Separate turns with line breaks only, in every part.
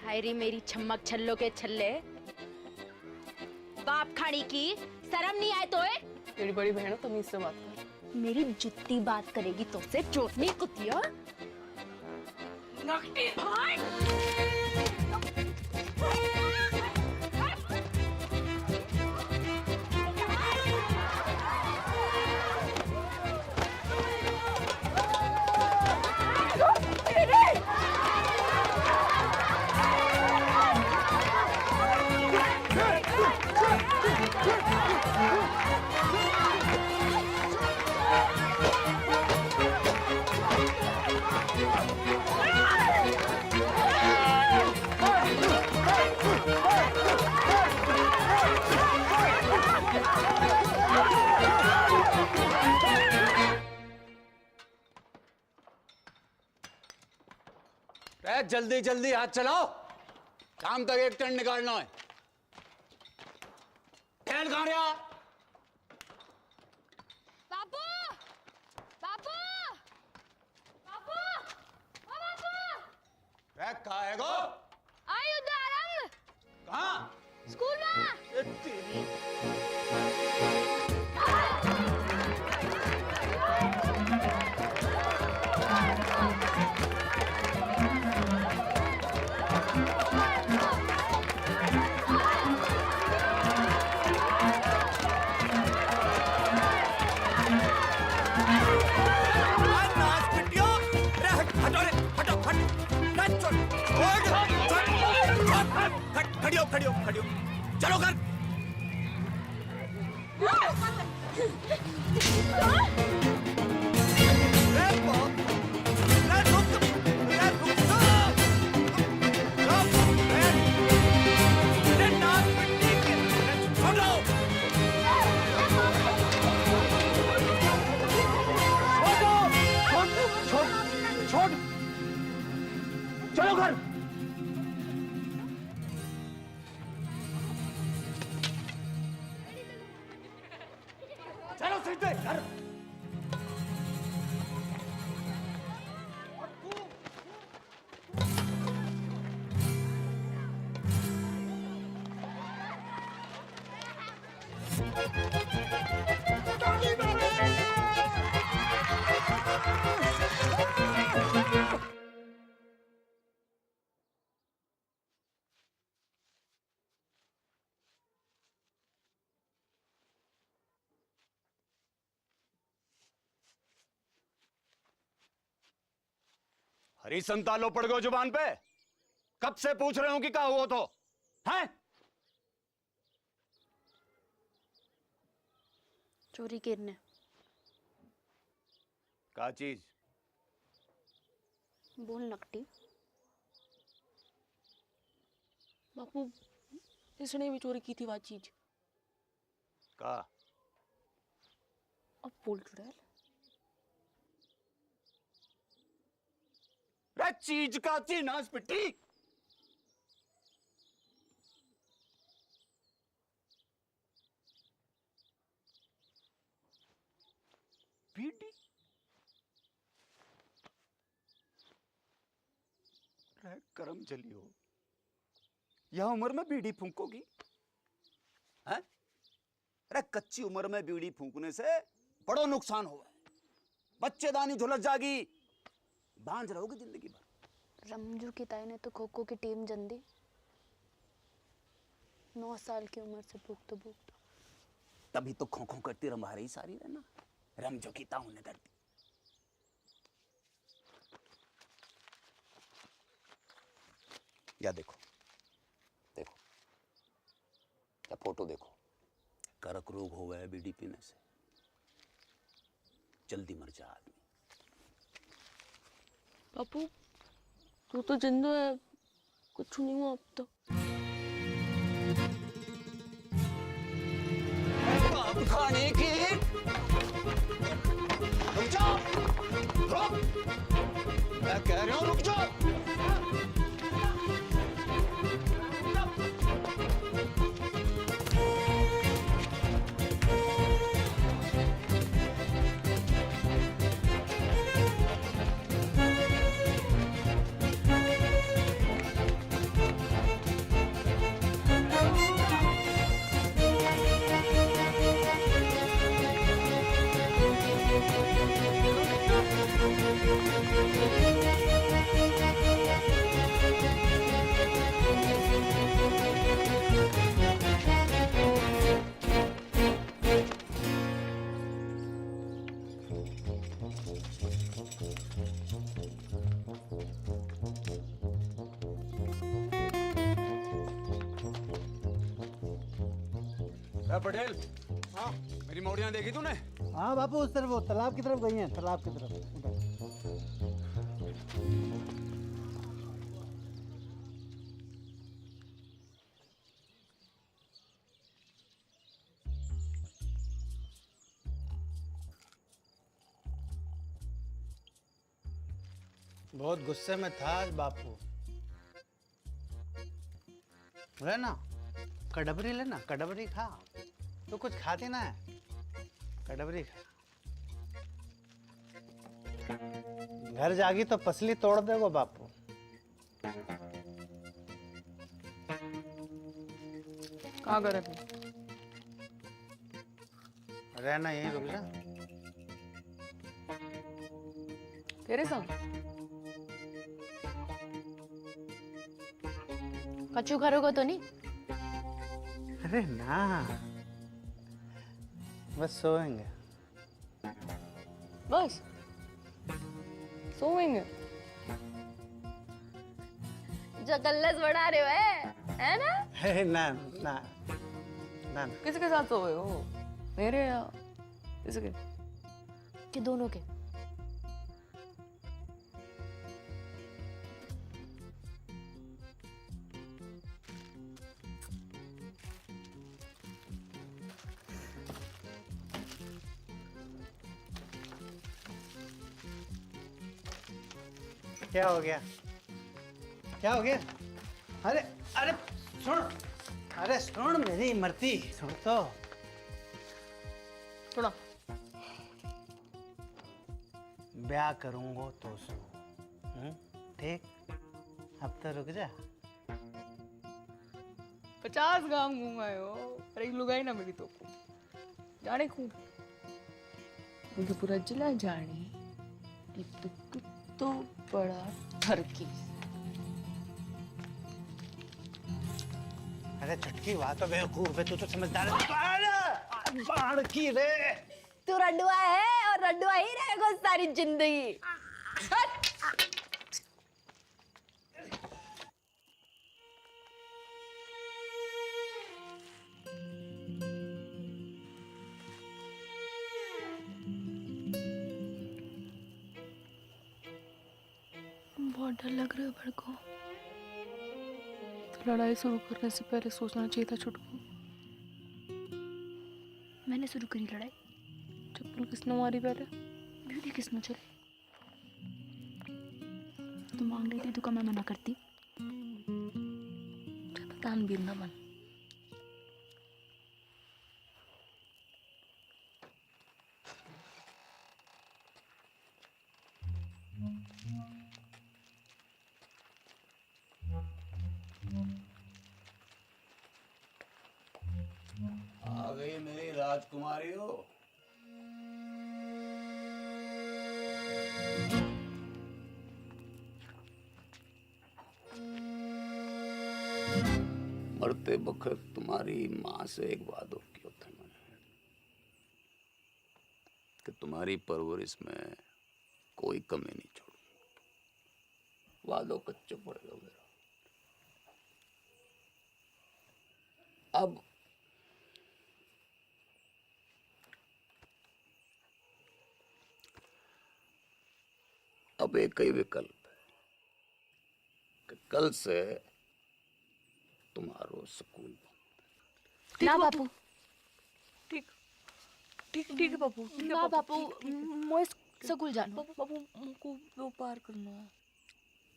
हायरी मेरी छम्मक छल्लो के छल्ले, बाप खाड़ी की शर्म नहीं आए तो?
तेरी बड़ी बहन हो, तमीज से बात कर।
मेरी जुत्ती बात करेगी तो से चोटनी कुतिया। नकटी भाई।
जल्दी जल्दी हाथ चलाओ, शाम तक एक टन निकालना है। ठहर कहाँ रहा?
बाबू, बाबू, बाबू, ओ बाबू।
कहाँ है गो?
आई उदाहरण।
कहाँ?
स्कूल में।
तेरी खड़ी हो, चलो कर। चलो घर। चलो सीधे घर। हरी संतालो पड़ गए जुबान पे। कब से पूछ रहे हो कि क्या हुआ तो हैं?
चोरी करने।
क्या चीज?
बोल नकटी।
बापू, इसने भी चोरी की थी वो चीज।
का?
अब बोल चुड़ैल।
चीज का नाश पिट्टी। बीड़ी? करम चली हो, यह उम्र में बीड़ी फूंकोगी? हैं? अरे कच्ची उम्र में बीड़ी फूंकने से बड़ो नुकसान होगा। बच्चेदानी झुलस जागी, बांझ रहोगे जिंदगी भर।
रमजू की ताई ने तो खो खो की टीम जन दी। 9 साल की उम्र से भूखतो भूखतो।
तभी तो खो खो करती रंभा रही सारी रहना। रमजो की ताऊ ने कर दी। या देखो देखो, या फोटो देखो। कर्क रोग हो गया बीड़ी पीने से, जल्दी मर जा आदमी।
बापू, तू तो जिंदा है, कुछ नहीं हुआ अब तो।
अब खाने की रुक जाओ, रुक, मैं कह रहा हूं रुक जाओ। पटेल, हाँ मेरी मौड़ियाँ देखी तूने?
हाँ बापू, उस तरफ, वो तालाब की तरफ गई हैं, तालाब की तरफ उधर। बहुत गुस्से में था आज बापू। लेना कड़बरी, लेना कड़बरी खा। तो कुछ खाती ना है, कड़बरी खा। घर जागी तो पसली तोड़ देगो बापू।
कहाँ गए थे?
रहना यहीं, रुक जा।
तेरे संग?
कच्चू करोगे तो नहीं?
अरे ना, बस सोएंगे।
बस सोएंगे?
जो कल्लस बढ़ा रहे हो है ना?
है ना ना ना।
किसके साथ सोए हो? मेरे या किसके?
कि दोनों के?
क्या हो गया? क्या हो गया? अरे अरे सुन, अरे सुन मेरी इमरती, सुन तो।
सुना।
ब्याह करूंगा तो सो, ठीक? अब तो रुक जा।
50 गांव घूमाए हो, अरे एक लुगाई ना मिली तो को जाने खूब मुझे पूरा जिला जाने एक तो कुत्तो बड़ा ठरकी।
अरे चटकी बात तो बेवकूफ है, तू तो समझदार है। अरे बाढ़ की रे।
तू रडुआ है और रडुआ ही रहेगा सारी जिंदगी।
बहुत डर लग रहा है बड़ को। तो लड़ाई शुरू करने से पहले सोचना चाहिए था छुटकू।
मैंने शुरू करी लड़ाई?
चप्पल किसने मारी पहले?
ब्यूटी किसने चली? तू मांग रही थी तो मैं मना करती?
तान बीर ना मन।
आ गई मेरी राजकुमारी हो। मरते वक्त तुम्हारी माँ से एक वादो किया था मैंने कि तुम्हारी परवरिश में कोई कमी नहीं छोड़ूंगा। वादो कच्चो पड़ेगा मेरा। अब एक ही विकल्प है कि कल से तुम्हारो स्कूल बंद।
ना बापू,
ठीक ठीक ठीक है बापू। ठीक है
ना बापू, मोए
ठीक।
स्कूल जाना।
बापू बापू मुझको व्यापार करना है।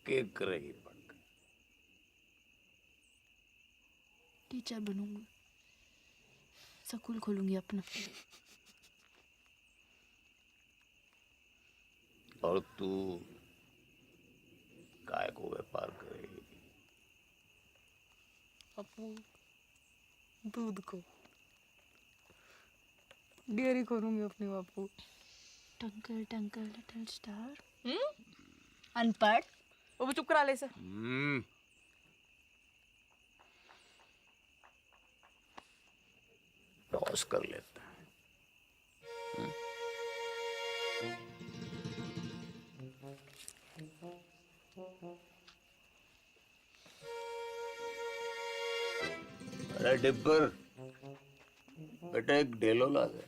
के करेगी पढ़ के?
टीचर बनूंगी, स्कूल खोलूंगी अपना।
और तू काय को व्यापार करेगी?
बापू दूध को डेयरी खोलूंगी अपनी बापू।
टंकल टंकल लिटिल स्टार। अनपढ़।
बापू चुप करा ले से।
टॉस कर लेते हैं। अरे डिब्बर, बेटा एक डेलो ला दे।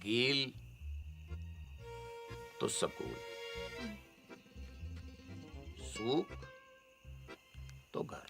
गील तो सकून, सूख तो घर।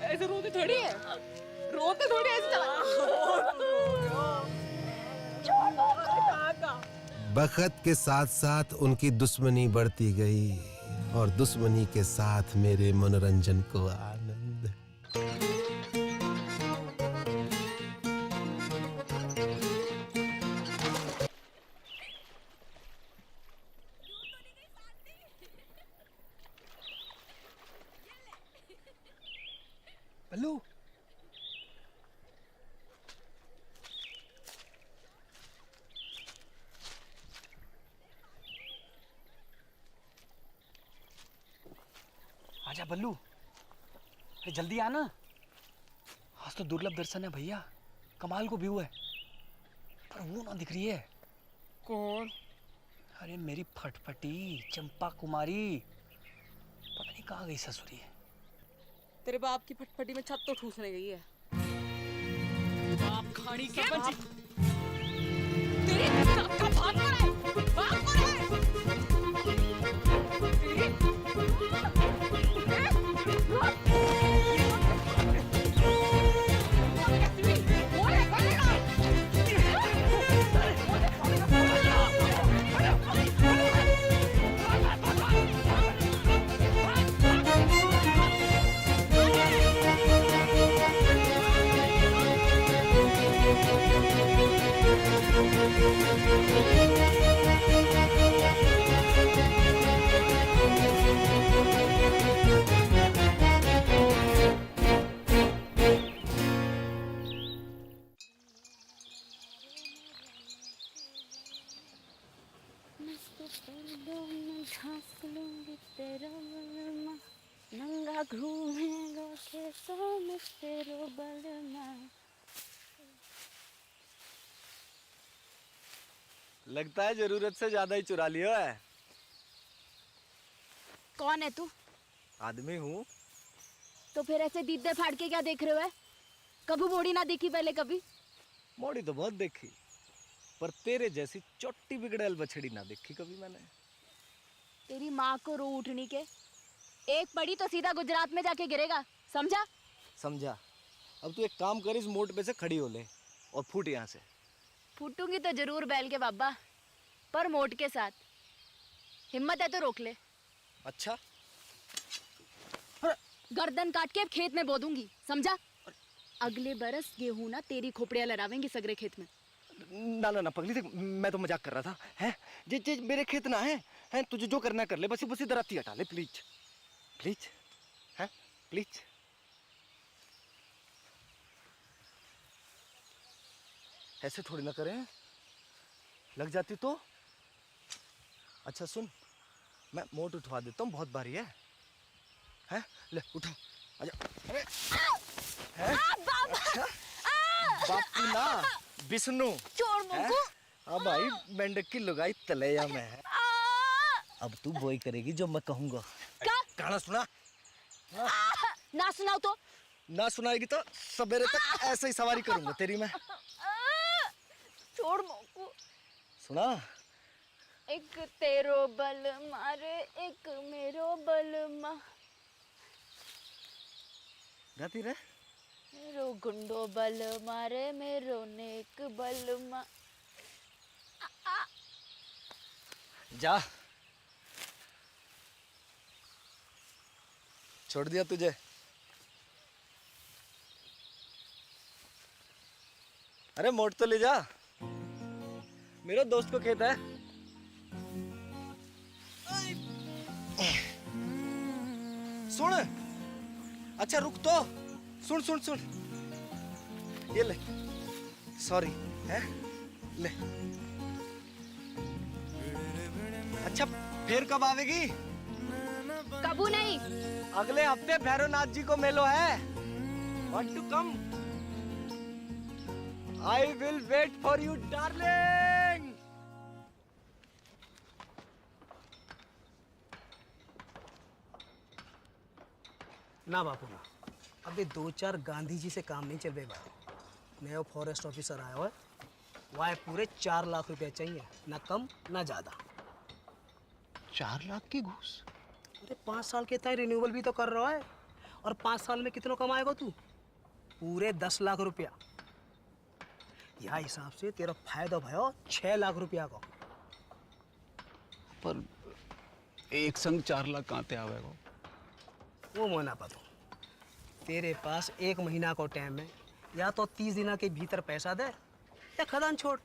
ऐसे रोते थोड़ी है, रोते थोड़ी ऐसे चला।
बखत के साथ साथ उनकी दुश्मनी बढ़ती गई और दुश्मनी के साथ मेरे मनोरंजन को आनंद।
बल्लू, आजा बल्लू, अरे जल्दी आना। आज तो दुर्लभ दर्शन है भैया, कमाल को व्यू है, पर वो ना दिख रही है।
कौन?
अरे मेरी फटफटी चंपा कुमारी, पता नहीं कहाँ गई ससुरी है।
तेरे बाप की फटफटी में छत तो ठूसने गई है। बाप खाड़ी के बच्ची, तेरे बाप का बाप कौन है? बाप कौन है?
नंगा घूमेगा खेतों में तेरो बलमा।
लगता है जरूरत से ज्यादा ही चुरा लिया है।
कौन है तू?
आदमी हूँ।
तो फिर ऐसे दीदे फाड़ के क्या देख रहे हो? कभी मोड़ी ना देखी पहले कभी?
मोड़ी तो बहुत देखी, पर तेरे जैसी चोटी बिगड़ैल बछड़ी ना देखी कभी मैंने।
तेरी माँ को रो उठनी के, एक पड़ी तो सीधा गुजरात में जाके गिरेगा, समझा?
समझा। अब तू एक काम कर, इस मोड़ पे से खड़ी हो ले और फूट यहाँ से।
फूटूंगी तो जरूर बैल के बाबा, पर मोट के साथ। हिम्मत है तो रोक ले।
अच्छा,
गर्दन काट के खेत में बो दूंगी, समझा? अगले बरस गेहूं ना तेरी खोपड़ियां लड़ावेंगी सगरे खेत में।
ना ना ना पगली, देख मैं तो मजाक कर रहा था। हैं जे मेरे खेत ना है, हैं तुझे जो करना कर ले, बस बस इधर आती हटा ले प्लीज प्लीज, हैं प्लीज। ऐसे थोड़ी ना करें, लग जाती तो। अच्छा सुन, मैं मोट उठवा देता हूँ, बहुत भारी है। हैं ले उठा, आजा। अरे हैं? अच्छा बापू ना विष्णु
चोर मुंगू।
हाँ भाई, मेंढक की लुगाई तलैया में है। अब तू वही करेगी जो मैं कहूँगा।
क्या?
गाना सुना?
ना सुनाओ तो?
ना सुनाएगी तो सवेरे तक ऐसे ही सवारी करूंगा तेरी मैं।
छोड़ मुंगू।
सुना?
एक तेरो बल मारे, एक मेरो बल मा।
गाती रहे।
मेरो गुंडो बल मारे, मेरो नेक बल मा।
जा, छोड़ दिया तुझे। अरे मोट तो ले जा, मेरे दोस्त को खेत है। सुन, अच्छा रुक तो, सुन सुन सुन, ये ले, सॉरी है, ले। अच्छा फिर कब आवेगी?
कबू नहीं।
अगले हफ्ते भैरवनाथ जी को मेलो है। Want to come? I will wait for you, darling.
ना बापू ना, अभी 2-4 गांधी जी से काम नहीं चल रहे भाई। नया फॉरेस्ट ऑफिसर आया हुआ है, वह पूरे 4 लाख रुपया चाहिए, ना कम ना ज्यादा।
4 लाख की घूस?
अरे 5 साल के तय रिन्यूअल भी तो कर रहा है, और 5 साल में कितना कमाएगा तू? पूरे 10 लाख रुपया। यह हिसाब से तेरा फायदा भयो 6 लाख रुपया का।
पर एक संग 4 लाख कहाँ ते आवेगा?
वो मोना पतो, तेरे पास 1 महीना को टाइम है, या तो 30 दिन के भीतर पैसा दे या खदान छोड़।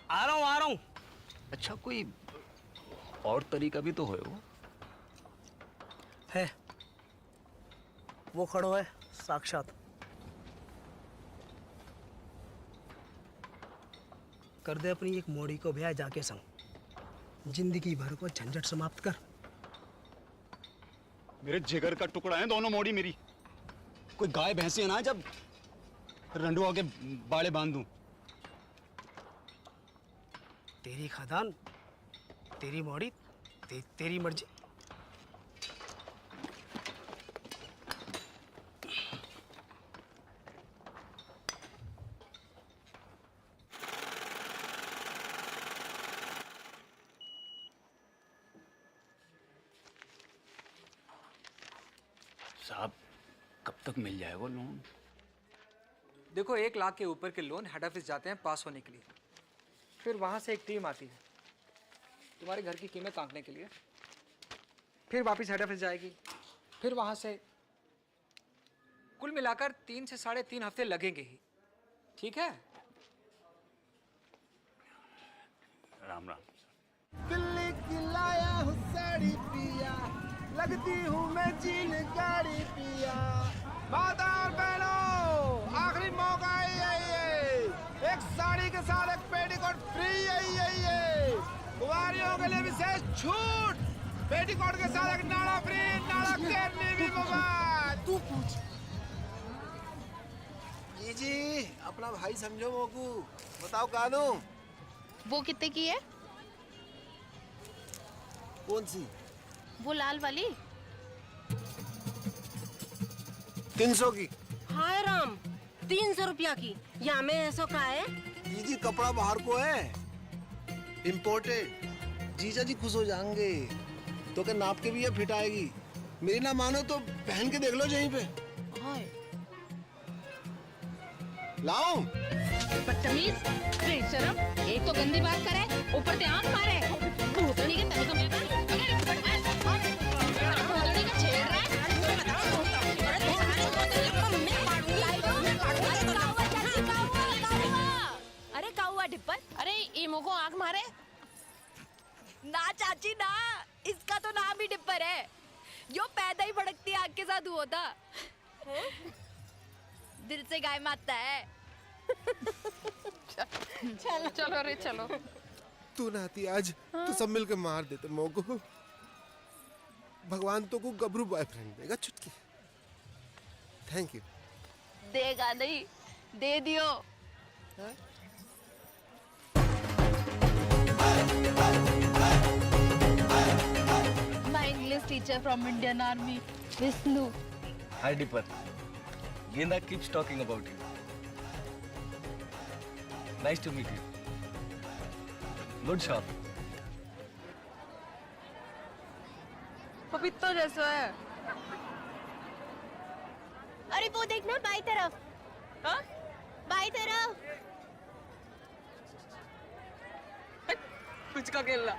आ रहा हूँ।
अच्छा कोई और तरीका भी तो है वो?
है, वो खड़ो है साक्षात। कर दे अपनी एक मोड़ी को ब्याह जाके संग, जिंदगी भर को झंझट समाप्त कर।
मेरे जिगर का टुकड़ा है दोनों मोड़ी मेरी। कोई गाय भैंसी है ना जब रंडुआ के बाड़े बांध दूं।
तेरी खदान, तेरी मोड़ी, तेरी मर्जी।
साहब कब तक मिल जाए वो लोन?
देखो 1 लाख के ऊपर के लोन हेड ऑफिस जाते हैं पास होने के लिए, फिर वहाँ से एक टीम आती है तुम्हारे घर की कीमत आंकने के लिए, फिर वापस हेड ऑफिस जाएगी, फिर वहाँ से कुल मिलाकर 3 से 3.5 हफ्ते लगेंगे ही। ठीक है?
राम राम।
दिल्ली की लाया हूँ साड़ी पिया, लगती हूँ मैं जीन गाड़ी पिया। माता और बहनों, आखिरी मौका है ये, एक साड़ी के साथ एक पेटीकोट फ्री है। कुंवारियों के लिए विशेष छूट, पेटीकोट के साथ एक नाड़ा फ्री, नाड़ा केरनी भी मुफ्त। तू पूछ।
जी अपना भाई समझो मोकू, बताओ कानू
वो कितने की है?
कौन सी?
वो लाल वाली।
300 की।
हाय राम, 300 रुपया की। या में ऐसा का है?
जी कपड़ा बाहर को है, इम्पोर्टेड। जीजा जी खुश हो जाएंगे, तो क्या नाप के भी ये फिट आएगी। मेरी ना मानो तो पहन के देख लो यहीं पे।
हाय
लाओ।
बदतमीज, बेशरम, एक तो गंदी बात करे, ऊपर से आंख मारे। भूतनी के तरीका में भूतनी का छेड़ रहा है।
अरे काउआ डिप्पर,
अरे ईमो को आंख मारे।
ना चाची ना, इसका तो नाम ही डिप्पर है। जो पैदा ही भड़कती आग के साथ हुआ था। दिल से गाय मारता है।
चलो रे चलो।
तू ना आती आज तो सब मिलकर मार देते मोको। भगवान तो को गबरू बॉयफ्रेंड देगा चुटकी। Thank you.
देगा नहीं, दे दियो।
My English teacher from Indian army, Vishnu.
Hi Dipper. Genda keeps talking about you. Nice to meet you. Good shop.
पपीता जैसा है।
अरे वो देखना बाई तरफ।
हाँ?
बाई तरफ।
पिचका खेलना।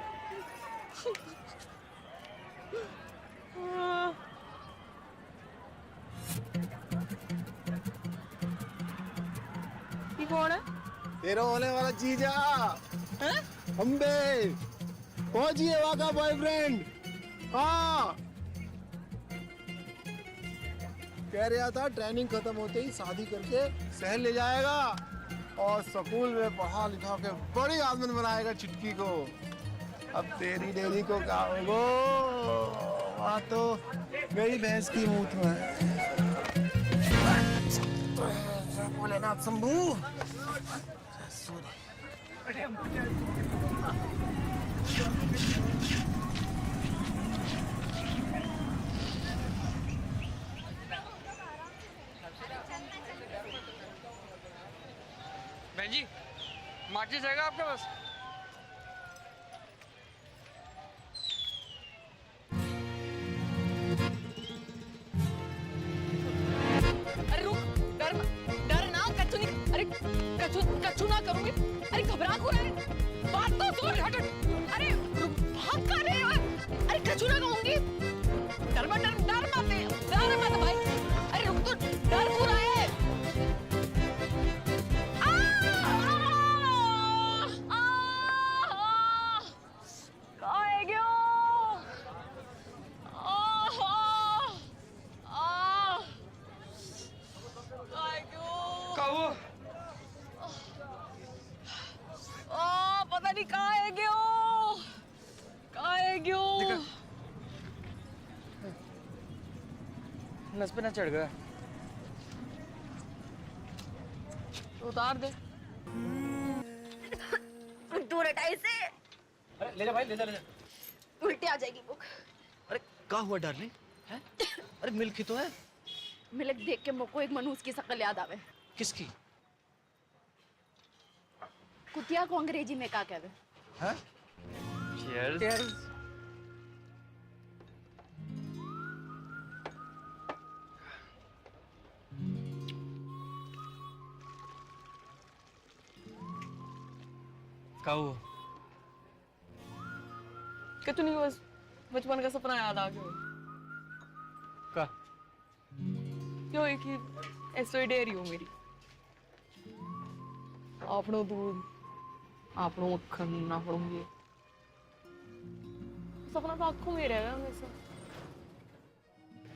ये कौन है?
तेरा होने वाला जीजा अम्बे फौजी है, वहाँ का बॉयफ्रेंड। हाँ कह रहा था ट्रेनिंग खत्म होते ही शादी करके शहर ले जाएगा और स्कूल में पढ़ा लिखा के बड़ी आदमी बनाएगा चिटकी को। अब तेरी डेरी को क्या होगो, वहाँ तो मेरी भैंस की मूत में भोलेनाथ शंभू।
बहन जी, माचिस रहेगा आपके पास?
अरे रुक, डर ना, कच्चू नहीं, अरे कच्चू ना करूंगी। अरे घबरा क्यों रहा है? बात तो सुन, हट। अरे रुक, भाग कर रहे हो? अरे कच्चू ना कहूंगी। डर मत भाई। अरे रुक तो, डर क्यों रहा है? पता नहीं कहाँ है क्यों?
नस पे ना चढ़ गया।
तो उतार दे।
दूर हटा इसे,
अरे ले जा भाई, ले जा।
उल्टी आ जाएगी बुक।
अरे क्या हुआ डार्लिंग? हैं? अरे मिल्क ही तो है।
मिल्क देख के मुझको एक मनूस की शक्ल याद आवे।
किसकी?
कुतिया को अंग्रेजी में क्या कहवे?
हैं?
Cheers. क्या हुआ?
कच्चू नहीं, बस बचपन का सपना याद आ गया।
क्या?
क्यों एक ही ऐसो डेरी हो मेरी। आपनो दूध, आपनो मक्खन, आपनो ये सपना तो आंखों में रहेगा हमेशा।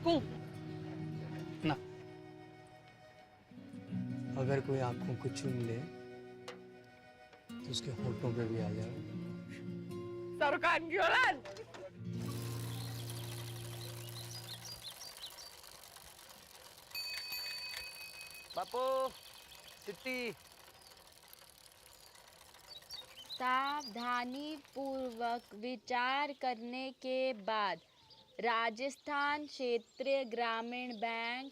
क्यों?
ना, अगर कोई आंखों को चूम ले तो उसके होठों पे भी आ जाए।
सरकार की औलाद।
बापू सिट्टी।
सावधानी पूर्वक विचार करने के बाद राजस्थान क्षेत्रीय ग्रामीण बैंक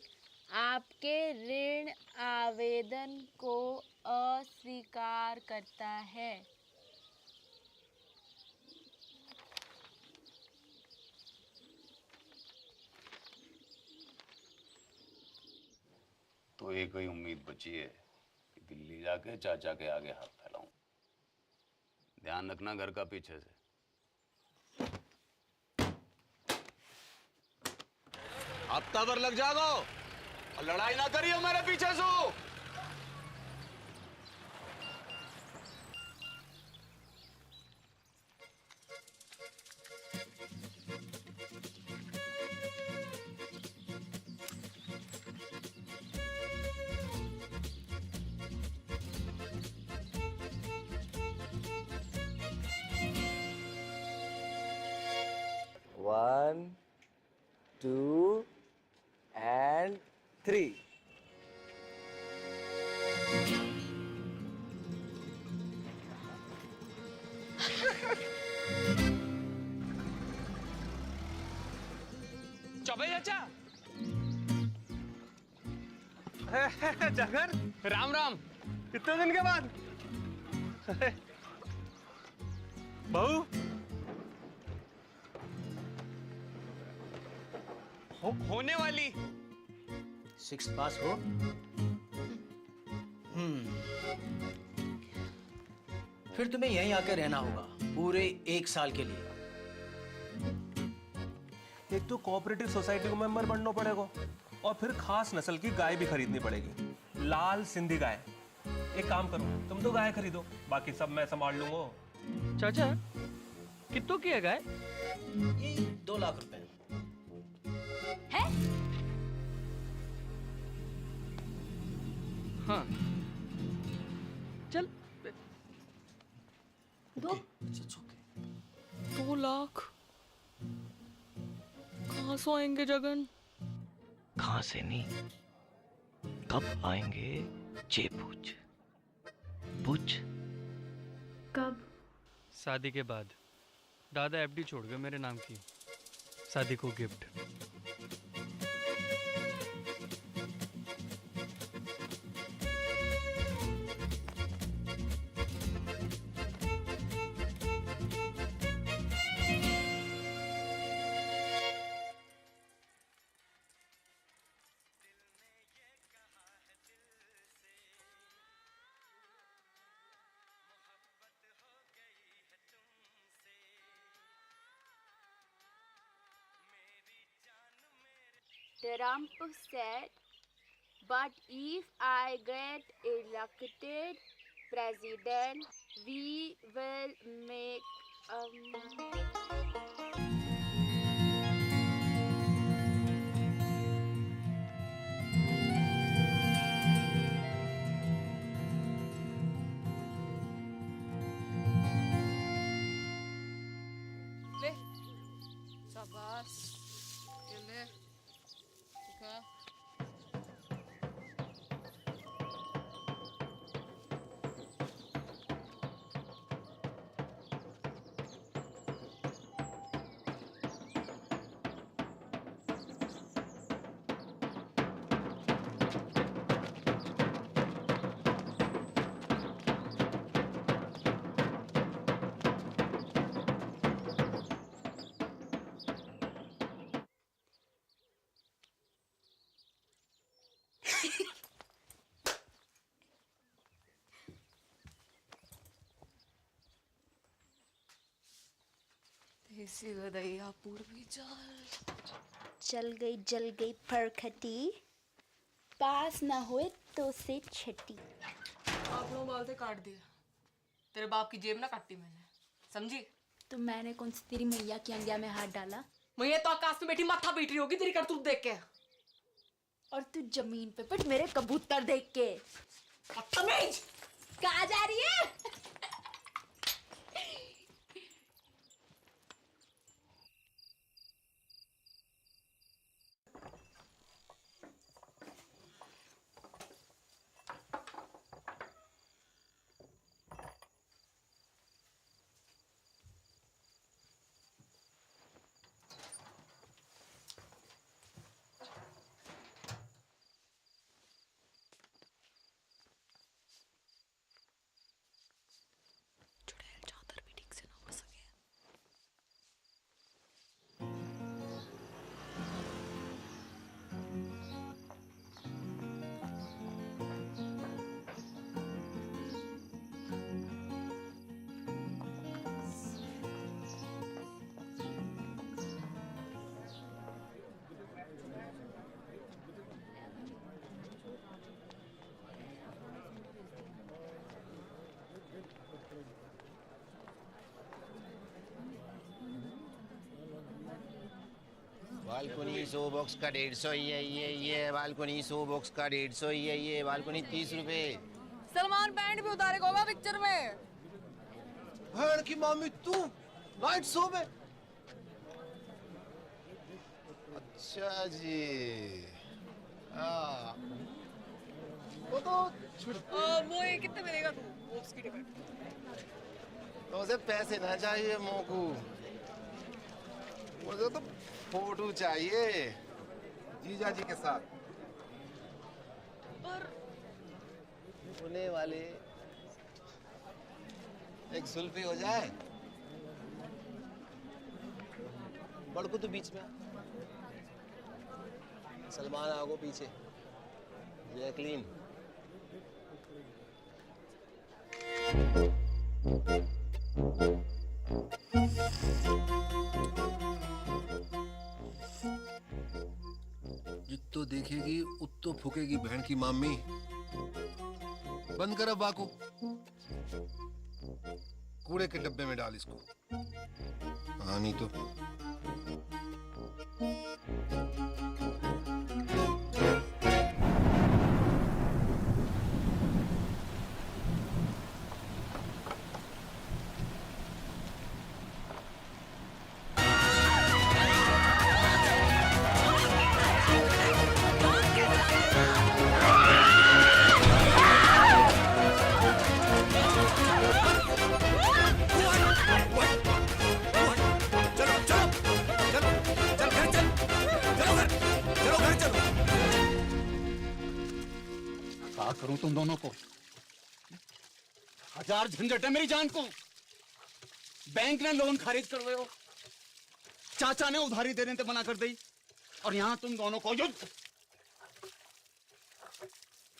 आपके ऋण आवेदन को अस्वीकार करता है।
तो एक ही उम्मीद बची है कि दिल्ली जाके चाचा के आगे हाथ फैलाऊं। ध्यान रखना घर का पीछे से। हफ्ता भर लग जागो और लड़ाई ना करियो मेरे पीछे से।
One, 2 and 3.
चौबे चाचा। जगन, राम राम। कितने दिन के बाद? बहू होने वाली
6 पास हो। फिर तुम्हें यहीं आके रहना होगा पूरे 1 साल के लिए।
एक तो कोऑपरेटिव सोसाइटी को मेंबर बनना पड़ेगा और फिर खास नस्ल की गाय भी खरीदनी पड़ेगी, लाल सिंधी गाय। एक काम करो, तुम तो गाय खरीदो, बाकी सब मैं संभाल लूंगा।
चाचा कितनों की है गाय?
ये 2 लाख रुपए।
है?
हाँ चल। 2 लाख कहाँ से आएंगे जगन?
कहाँ से नहीं, कब आएंगे ये पूछ। पूछ।
कब?
शादी के बाद। दादा एफडी छोड़ गए मेरे नाम की, शादी को gift.
The Rampu said, but if I get elected president, we will make
ले शाबाश, ये ले खा। देसी गदैया पूर्वी
चल गई फरखटी, पास ना होए तो से छटी।
आप लोग बाल से काट दिया, तेरे बाप की जेब ना काटी मैंने, समझी?
तो मैंने कौन सी तेरी मैया की अंगिया में हाथ डाला?
मैं तो आकाश में बैठी माथा पीट रही होगी तेरी करतूत देख के।
और तू जमीन पे पिट मेरे कबूतर देख के।
बदतमीज!
कहाँ जा रही है?
बालकोनी 100 बॉक्स का 150, ये बालकोनी 100 बॉक्स का 150, ये बालकोनी 30 रुपए।
सलमान पैंट भी उतारे होगा पिक्चर में।
भैन की मामी तू नाइट शो में? अच्छा जी, हाँ वो तो
वो ये कितने मिलेगा तू बॉक्स की टिकट?
तो उसे पैसे ना चाहिए मोकू, मुझे तो फोटो चाहिए जीजा जी के साथ।
पर
होने वाले एक सुल्फी हो जाए। बड़कू तो बीच में, सलमान आगो पीछे, जैकलीन। जित्तो देखेगी उत्तो फूकेगी बहन की मामी। बंद कर अब बाको, कूड़े के डब्बे में डाल इसको। हाँ नहीं तो
क्या करूं तुम दोनों को? हजार झंझट है मेरी जान को। बैंक ने लोन खारिज कर रहे हो, चाचा ने उधारी देने से मना कर दी, और यहां तुम दोनों को युद्ध।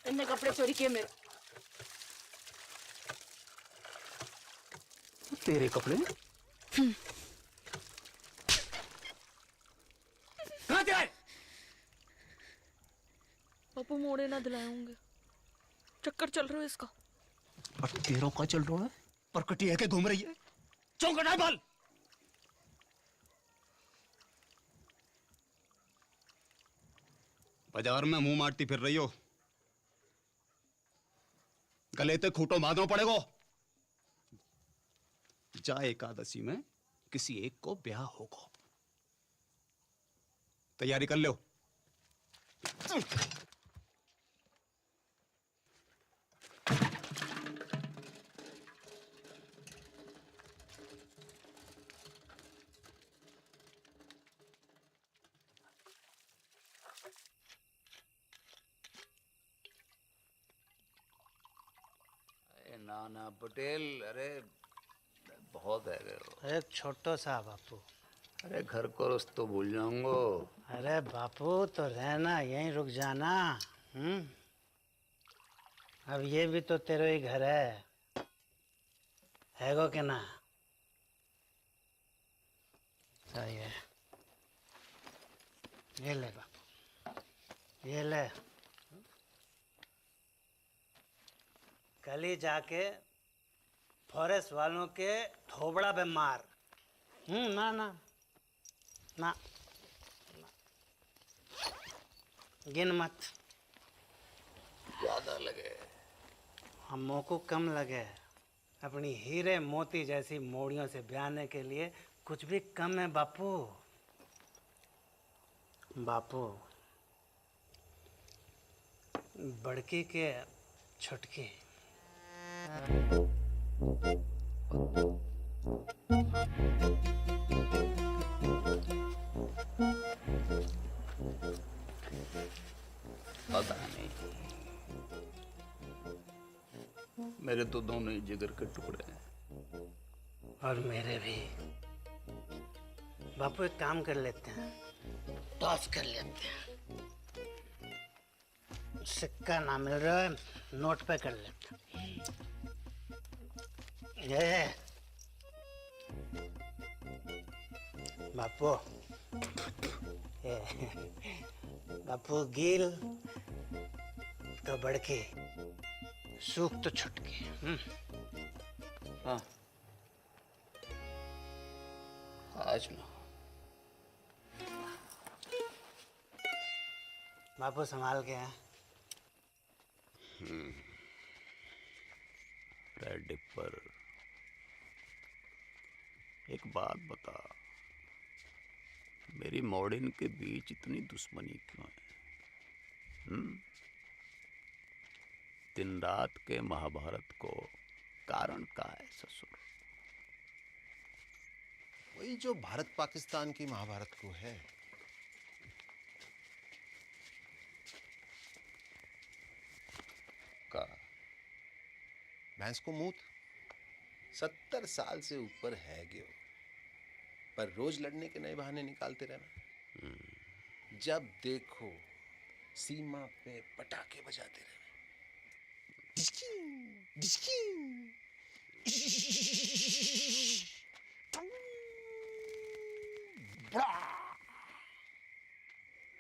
इनने कपड़े चोरी किए मेरे।
तेरे कपड़े कहां से आए?
पापू मोड़े ना दिलाए होंगे, चक्कर चल रहा है इसका।
और तेरों का चल रहा है, परकटी है के घूम रही है, चौंकड़ा बाल। बाजार में मुंह मारती फिर रही हो, गले ते खूंटो बांधना पड़ेगा। जा एकादशी में किसी एक को ब्याह होगा, तैयारी कर लो।
नाना पटेल, अरे बहुत है गए।
एक छोटो सा बापू।
अरे घर को रस्तो भूल जाऊंगो।
अरे बापू तो रहना, यहीं रुक जाना। अब ये भी तो तेरे ही घर है गो के ना? सही है, ये ले बापू, ये ले। कल ही जाके फॉरेस्ट वालों के थोबड़ा पे मार। ना ना ना, गिन मत,
ज्यादा लगे।
हमों को कम लगे। अपनी हीरे मोती जैसी मोड़ियों से ब्याहने के लिए कुछ भी कम है बापू। बापू, बड़की के छुटकी।
पता नहीं, मेरे तो दोनों ही जिगर के टुकड़े हैं।
और मेरे भी। बापू एक काम कर लेते हैं, टॉस कर लेते हैं। सिक्का ना मिल रहा है, नोट पे कर लेते हैं। ये बापू, बापू गिल तो बड़के, सूख तो छुटके।
हाँ, आज ना।
बापू संभाल के हैं।
रेड डिपर, एक बात बता, मेरी मॉर्डन के बीच इतनी दुश्मनी क्यों है? दिन रात के महाभारत को कारण का है ससुर?
वही जो भारत पाकिस्तान की महाभारत को है।
का
भैंस को मूत 70 साल से ऊपर है गयो, पर रोज लड़ने के नए बहाने निकालते रहना। जब देखो सीमा पे पटाखे बजाते रहना।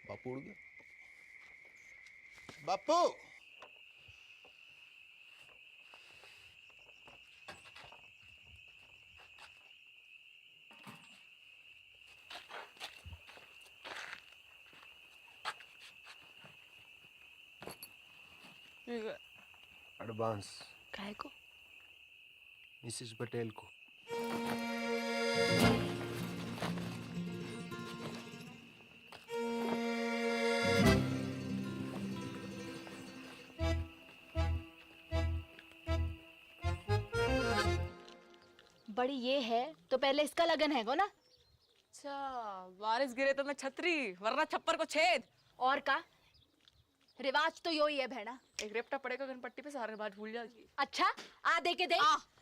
बापू उड़ गया। बापू एडवांस
काय को?
मिसेस पटेल को।
बड़ी ये है तो पहले इसका लगन है को ना।
अच्छा, बारिश गिरे तो मैं छतरी, वरना छप्पर को छेद।
और का रिवाज तो यो ही है बहना।
एक रेपटा पड़ेगा गणपट्टी पे, सारे बात भूल जाएगी।
अच्छा आ दे के दे।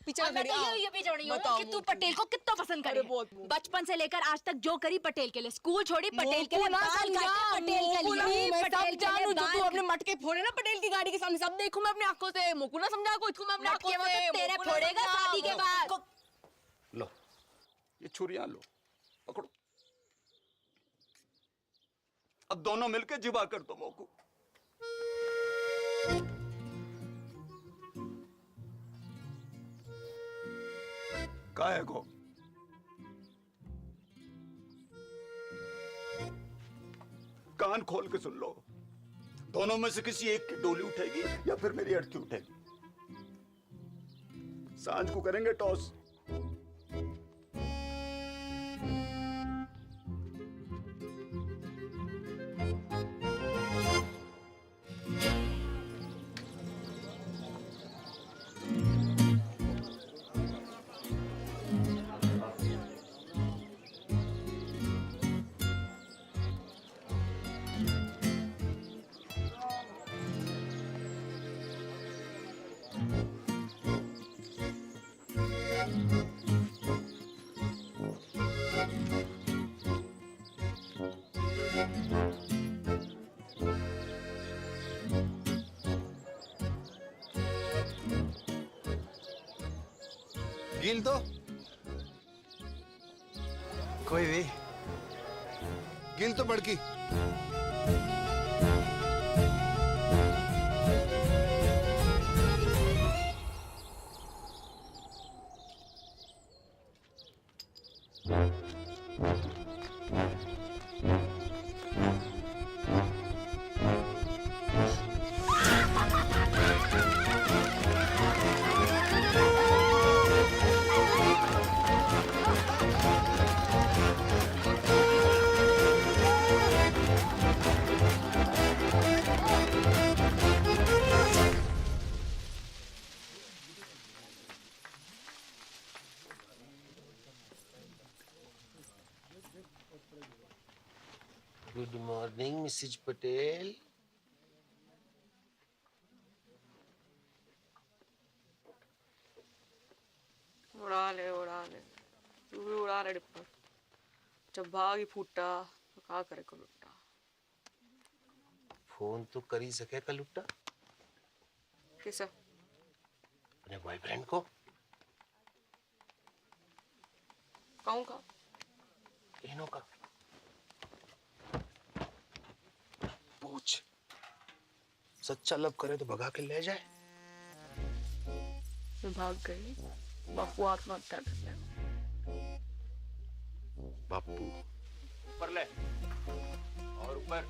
पीछे
और मैं
खड़ी,
तो
आ।
ये भी जोड़ी हूँ
बताओ
कि तू
मुझे।
पटेल को कितना पसंद करे।
अरे बहुत।
बचपन से लेकर आज तक जो करी पटेल के लिए, स्कूल छोड़ी पटेल के लिए,
मोकू ना
बाल
समझा,
काटे पटेल के
मोकू ना,
लिए,
मैं
पटेल
सब
के लिए
जानू जो तू
बाल
अपने मटके फोड़े ना पटेल की गाड़ी के सामने, सब देखूं मैं अपनी आंखों से। मोकू ना समझा को, इसको मैं अपनी आंखों
मटके वो
से।
तो तेरे
मोकू ना
फोड़ेगा
समझा,
शादी के बाद।
लो ये छुरियां लो, पकड़ो। अब दोनों मिलके जिबा कर दो मोकू। का है को? कान खोल के सुन लो, दोनों में से किसी एक की डोली उठेगी या फिर मेरी अर्थी उठेगी। सांझ को करेंगे टॉस।
गिल तो
कोई भी।
गिल तो बड़की। Good morning Mrs Patel.
उड़ा ले तू भी उड़ा ले डिप्पर। जब भाग ही फूटा तो का करे को लुट्टा।
फोन तो कर ही सके का लुट्टा
किसे?
अपने बॉयफ्रेंड को।
कहूँ का?
इनो का पूछ। सच्चा लब करे तो भगा के ले जाए।
मैं भाग गई, बापू आत्महत्या कर ले।
बापू
ऊपर ले और ऊपर।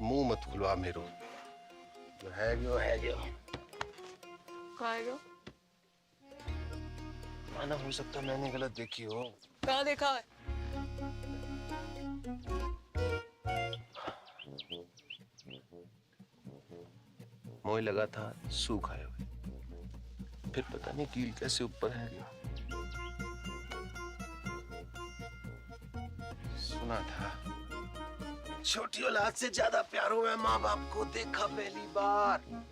मुंह मत खुलवा मेरो। जो है जो है जो।
खाएगा?
माना हो सकता मैंने गलत देखी हो।
कहाँ देखा है?
मोह लगा था सूख आए हुए, फिर पता नहीं कील कैसे ऊपर है गया। सुना था छोटी औलाद से ज्यादा प्यार हुआ है माँ बाप को। देखा पहली बार।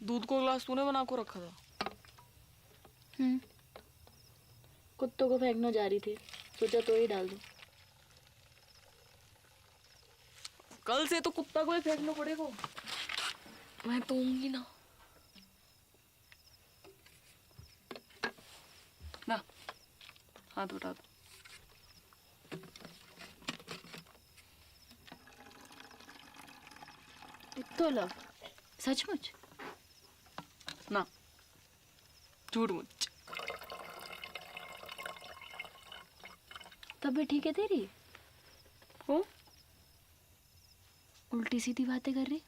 दूध को गिलास तूने बना को रखा था?
कुत्तों को फेंकना जा रही थी, सोचा तो ही डाल दूं।
कल से तो कुत्ता को ही फेंकना पड़ेगा। मैं तो होंगी ना। ना हाथ उठा दो।
तो लव सचमुच
ना झूठ मुझ।
तब भी ठीक है तेरी?
हो
उल्टी सीधी बातें कर रही।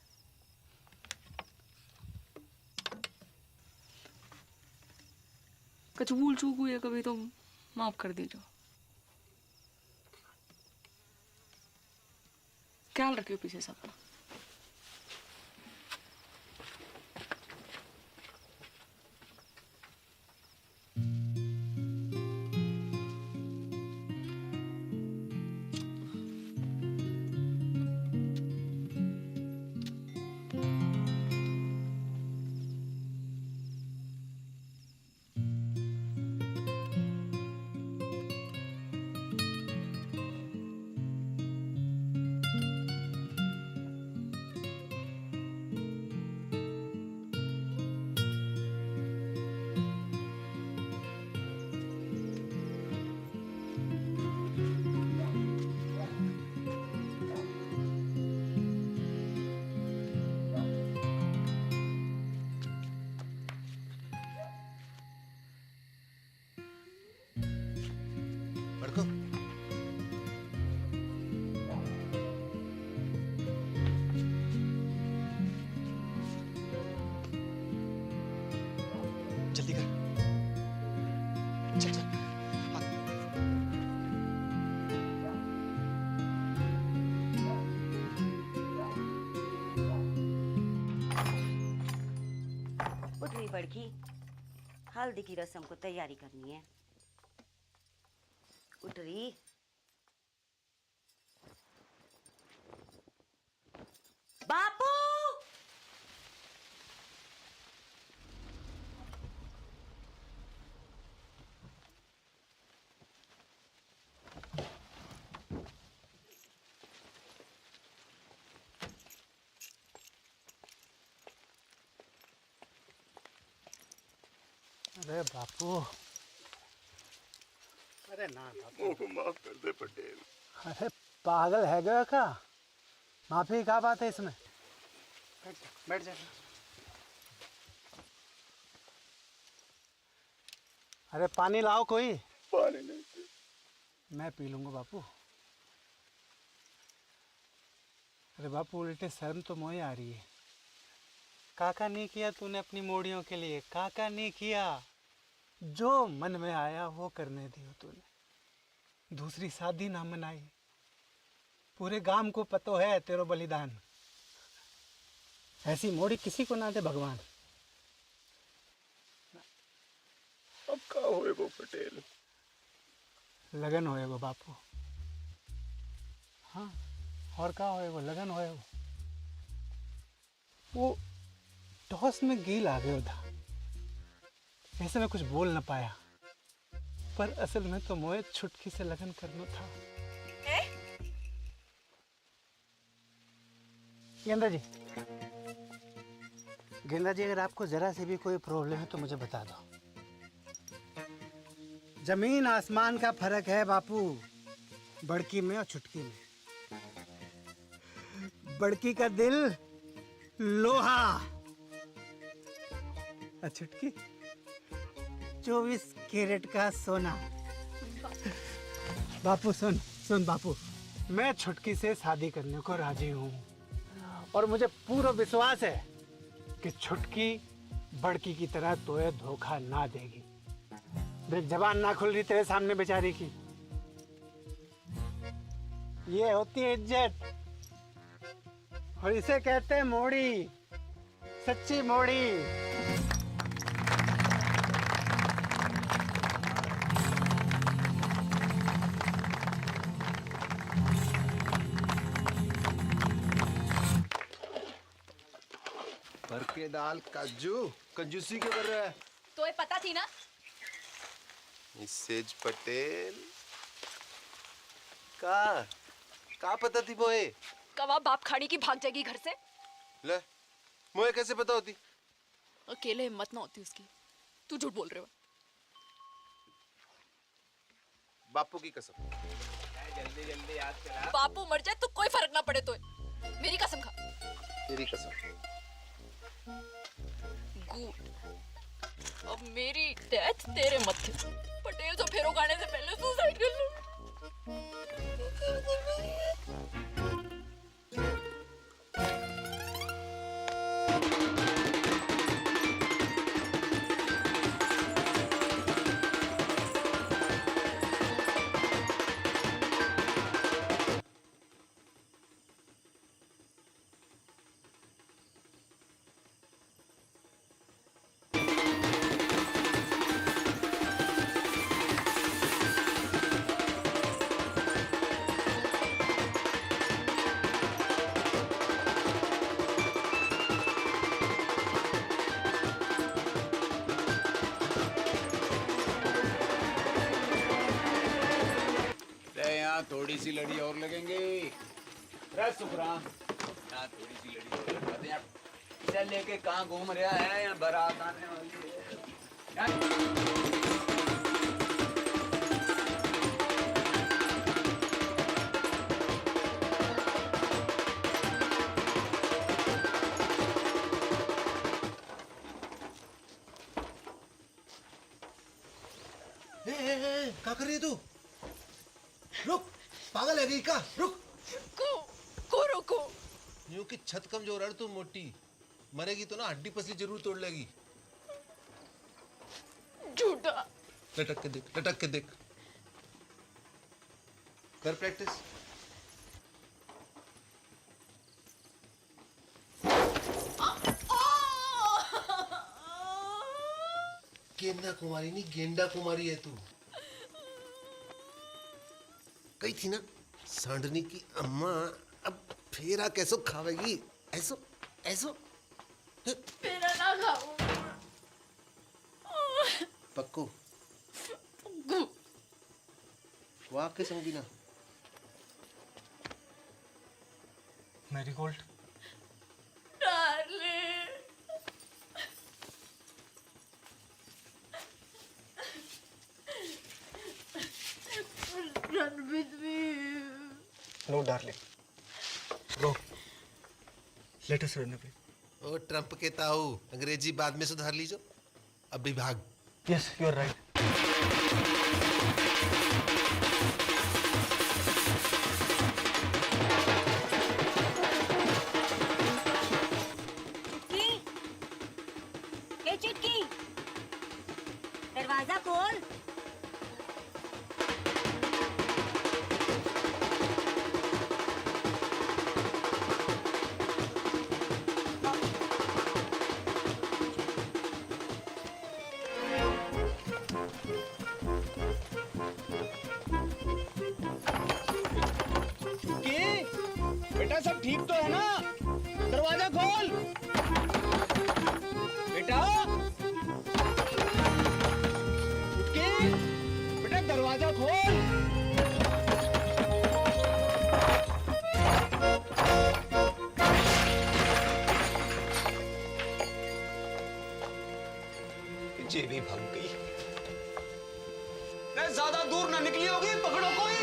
कुछ भूल चूक हुई है कभी तो माफ कर दीजिए। ख्याल रखियो पीछे से अपना।
बड़को जल्दी कर। चल चल
उठ रही बड़की, हल्दी की रस्म को तैयारी करनी है। उठ रही। बापू
अरे बापू, अरे ना बापू,
माफ कर दे पटेल।
अरे पागल है गया क्या? माफी क्या बात है इसमें? बैठ जा। अरे पानी लाओ कोई।
पानी नहीं।
मैं पी लूंगा बापू। अरे बापू उल्टे शर्म तो मोही आ रही है। काका नहीं किया तूने अपनी मोड़ियों के लिए, काका नहीं किया। जो मन में आया वो करने दियो तूने। दूसरी शादी ना मनाई। पूरे गांव को पतो है तेरो बलिदान। ऐसी मोड़ी किसी को ना दे भगवान।
अब का होए वो पटेल?
लगन होए वो बापू। हाँ और का होए वो, लगन होए वो टॉस में गील आ गया था। ऐसे में कुछ बोल ना पाया, पर असल में तो मोए छुटकी से लगन करना था। गेंदा जी, गेंदा जी, अगर आपको जरा से भी कोई प्रॉब्लम है तो मुझे बता दो। जमीन आसमान का फर्क है बापू, बड़की में और छुटकी में। बड़की का दिल लोहा और छुटकी 24 कैरेट का सोना। बापू सुन सुन बापू, मैं छुटकी से शादी करने को राजी हूँ और मुझे पूरा विश्वास है कि छुटकी बड़की की तरह तोए धोखा ना देगी। देख जबान ना खुल रही तेरे सामने बेचारी की। ये होती है इज्जत और इसे कहते हैं मोड़ी, सच्ची मोड़ी।
भर के दाल काजू कंजूसी के कर रहा है।
तो ये पता थी ना,
मिसेज पटेल का पता थी बोए?
कवा बाप खाड़ी की भाग जाएगी घर से।
ले मुझे कैसे पता होती?
अकेले हिम्मत ना होती उसकी। तू झूठ बोल रहे हो।
बापू की कसम।
जल्दी जल्दी याद करा।
बापू मर जाए तो कोई फर्क ना पड़े तो मेरी कसम खा।
तेरी कसम।
गुड। अब मेरी डेथ तेरे मत्थे। पटेल तो फेरो गाने से पहले सुसाइड कर लूं।
यहाँ थोड़ी सी लड़ी और लगेंगे। सुखराम, यहाँ थोड़ी सी लड़ी और लगवाते हैं। चल लेके कहाँ घूम रहा है? यहाँ बारात आने वाली है।
क्या कर रही है तू? रुक, पागल है क्या? रुक।
को रोको।
यूं की छत कमजोर है तू, मोटी मरेगी तो ना हड्डी पसली जरूर तोड़ लेगी।
झूठा।
लटक के देख, लटक के देख। कर प्रैक्टिस। गेंडा कुमारी नहीं, गेंडा कुमारी है तू। कही थी ना सांडनी की अम्मा, अब फेरा कैसो खावेगी? ऐसो ऐसो
फेरा ना खाऊं।
पक्को वाह के संगीना।
Marigold.
Darling. Run with me.
No darling, रो, लेट अस रन अवे।
ओ ट्रंप के ताऊ, अंग्रेजी बाद में सुधार लीजो, अभी भाग।
Yes, you are right.
Chutki, दरवाजा खोल।
बेटा सब ठीक तो है ना? दरवाजा खोल बेटा। बेटा दरवाजा खोल।
जेबी भाग गई। ज्यादा दूर ना निकली होगी, पकड़ो कोई।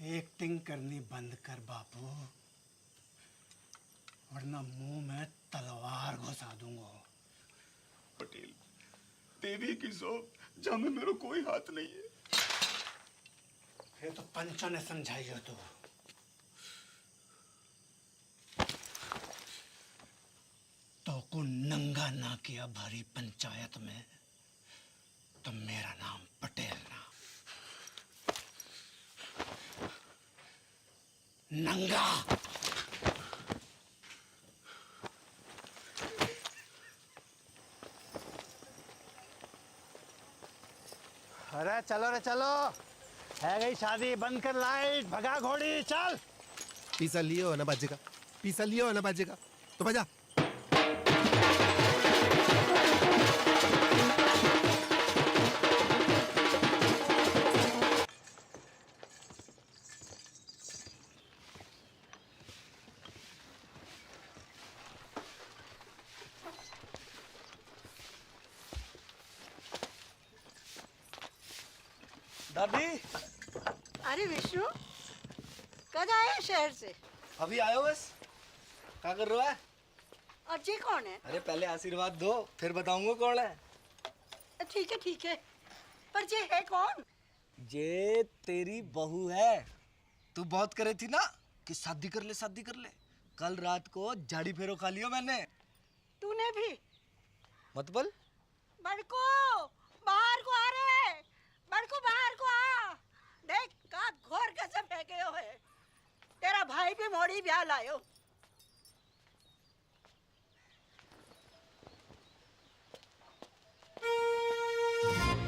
एक्टिंग करनी बंद कर बापू, वरना मुंह में तलवार घुसा दूंगा।
पटेल, देवी की सौ जहाँ में मेरा कोई हाथ नहीं है।
ये तो पंचा ने समझाई हो तो। को नंगा ना किया भारी पंचायत में तो मेरा नाम पटेल ना। नंगा।
अरे चलो रे चलो, है गई शादी, बंद कर लाइट, भगा घोड़ी, चल।
पीसा लियो ना बाजेगा, पीसा लियो ना बाजेगा, तो बजा।
दादी
अरे विष्णु कब आए शहर से?
अभी आयो बस। क्या कर रहा है?
और ये कौन है?
अरे पहले आशीर्वाद दो फिर बताऊंगा कौन है।
ठीक है पर ये है कौन?
ये तेरी बहू है। तू बहुत करे थी ना कि शादी कर ले। कल रात को झाड़ी फेरो खा लियो मैंने।
तूने भी?
मत बोल।
बड़को बाहर को आ रे, बड़को बाहर को आ। देख का घोर कसम है गयो है। तेरा भाई भी मोड़ी ब्याह लायो।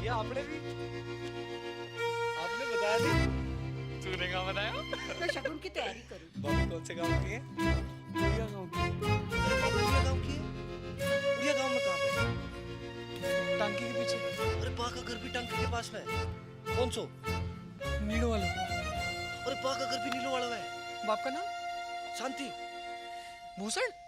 ये आपने बताया नहीं? तूने कहाँ बताया?
मैं शगुन की तैयारी करूँ।
बॉबी कौन से गांव की है? उड़िया गांव की। उड़िया गांव की है? उड़िया गांव में कहाँ पे?
टांकी के पीछे।
अरे पा का घर भी टांकी के पास में है। कौन सो?
नीलो वाला।
अरे पा का घर भी नीलो वाला है।
बाप का नाम?
शांति।
भूषण।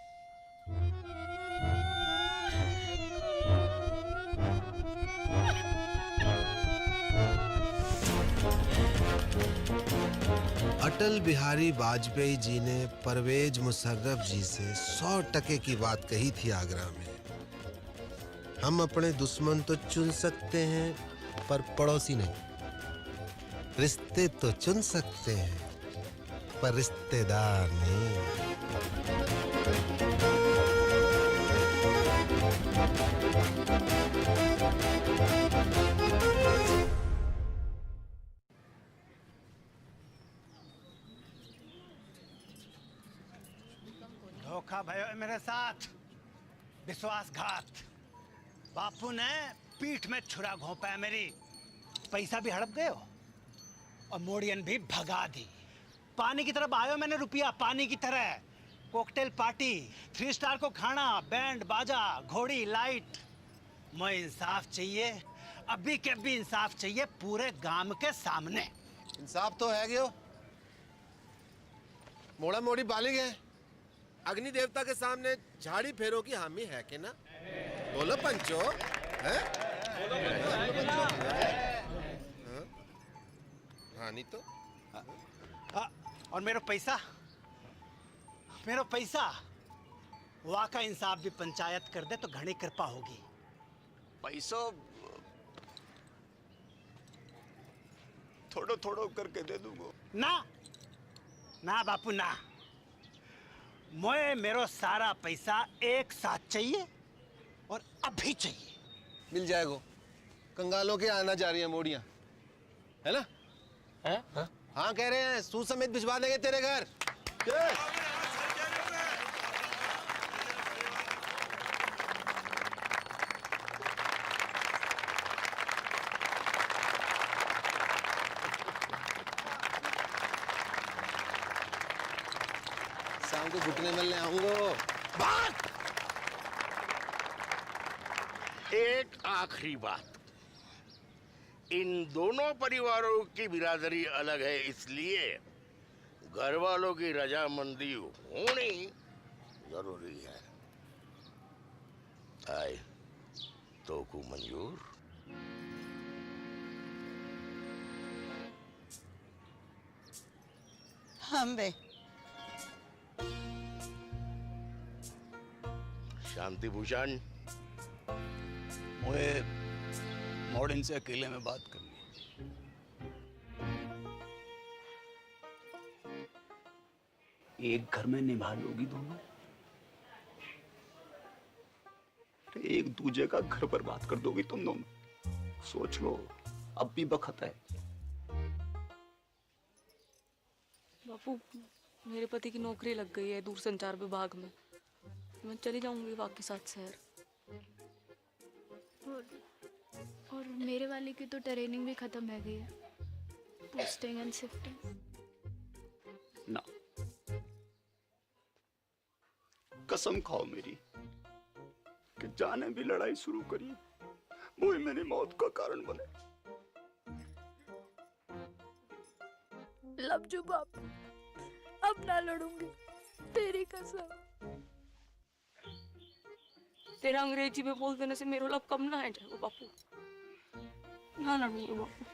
अटल बिहारी वाजपेयी जी ने परवेज मुशर्रफ जी से 100% की बात कही थी आगरा में। हम अपने दुश्मन तो चुन सकते हैं पर पड़ोसी नहीं। रिश्ते तो चुन सकते हैं पर रिश्तेदार नहीं।
धोखा भयो है मेरे साथ, विश्वासघात। बापू ने पीठ में छुरा घोंपा है मेरी। पैसा भी हड़प गए हो और मोड़ियन भी भगा दी। पानी की तरफ आयो मैंने रुपया, पानी की तरह। कॉकटेल पार्टी, 3 स्टार को खाना, बैंड बाजा, घोड़ी लाइट। मुझे इंसाफ चाहिए, अभी के अभी इंसाफ चाहिए पूरे गांव के सामने।
इंसाफ तो है गयो। मोड़ा मोड़ी बालिग है। अग्नि देवता के सामने झाड़ी फेरो की हामी है कि ना? बोलो पंचो। हैं? हाँ नहीं तो।
और मेरा पैसा वहाँ का इंसाफ भी पंचायत कर दे तो घनी कृपा होगी।
पैसा थोड़ो थोड़ो करके दे दूंगा।
ना बापू ना। मोए मेरो सारा पैसा एक साथ चाहिए और अभी चाहिए।
मिल जाएगा। कंगालों के आना जा रही है मोड़ियां, है ना?
हैं? हाँ?
हाँ कह रहे हैं, सूद समेत भिजवा देंगे तेरे घर। शाम को घुटने मिलने आऊंगा।
एक आखिरी बात, इन दोनों परिवारों की बिरादरी अलग है, इसलिए घर वालों की रजामंदी होनी जरूरी है। आए तो को मंजूर?
हम बे
शांति भूषण,
मुझे मॉडर्न से अकेले में बात करनी है। एक घर में निभा लोगी दोनों? एक दूजे का घर बर्बाद कर दोगी तुम दोनों? सोच लो, अब भी वक्त है।
बापू, मेरे पति की नौकरी लग गई है दूरसंचार विभाग में। मैं चली जाऊंगी वापस साथ शहर।
और मेरे वाले की तो ट्रेनिंग भी खत्म है गई है, पोस्टिंग एंड शिफ्टिंग।
ना, कसम खाओ मेरी कि जाने भी लड़ाई शुरू करी वो ही मेरी मौत का कारण बने।
लवजू बाप, अब ना लड़ूंगी, तेरी कसम।
तेरा अंग्रेजी में बोल देने से मेरा लब कम ना है जाएगा बापू। ना लड़ूंगी बापू।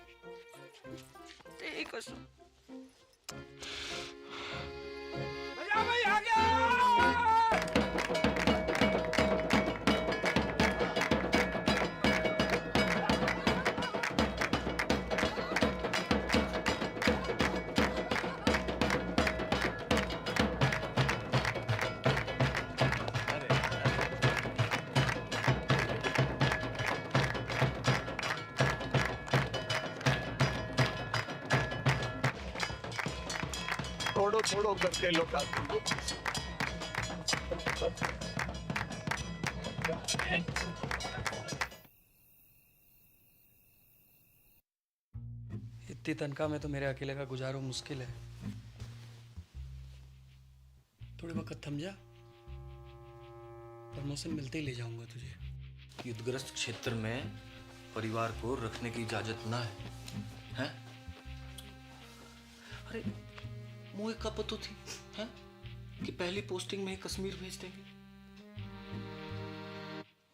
तेरी कसम।
भाई आ गया। थोड़ो करके लौटा दो।
इतनी तनख्वाह में तो मेरे अकेले का गुजारो मुश्किल है। थोड़े वक्त थम जा, प्रमोशन मिलते ही ले जाऊंगा तुझे।
युद्धग्रस्त क्षेत्र में परिवार को रखने की इजाजत ना है, हैं? अरे मोए का पतो थी, हैं? कि पहली पोस्टिंग में ही कश्मीर भेज देंगे।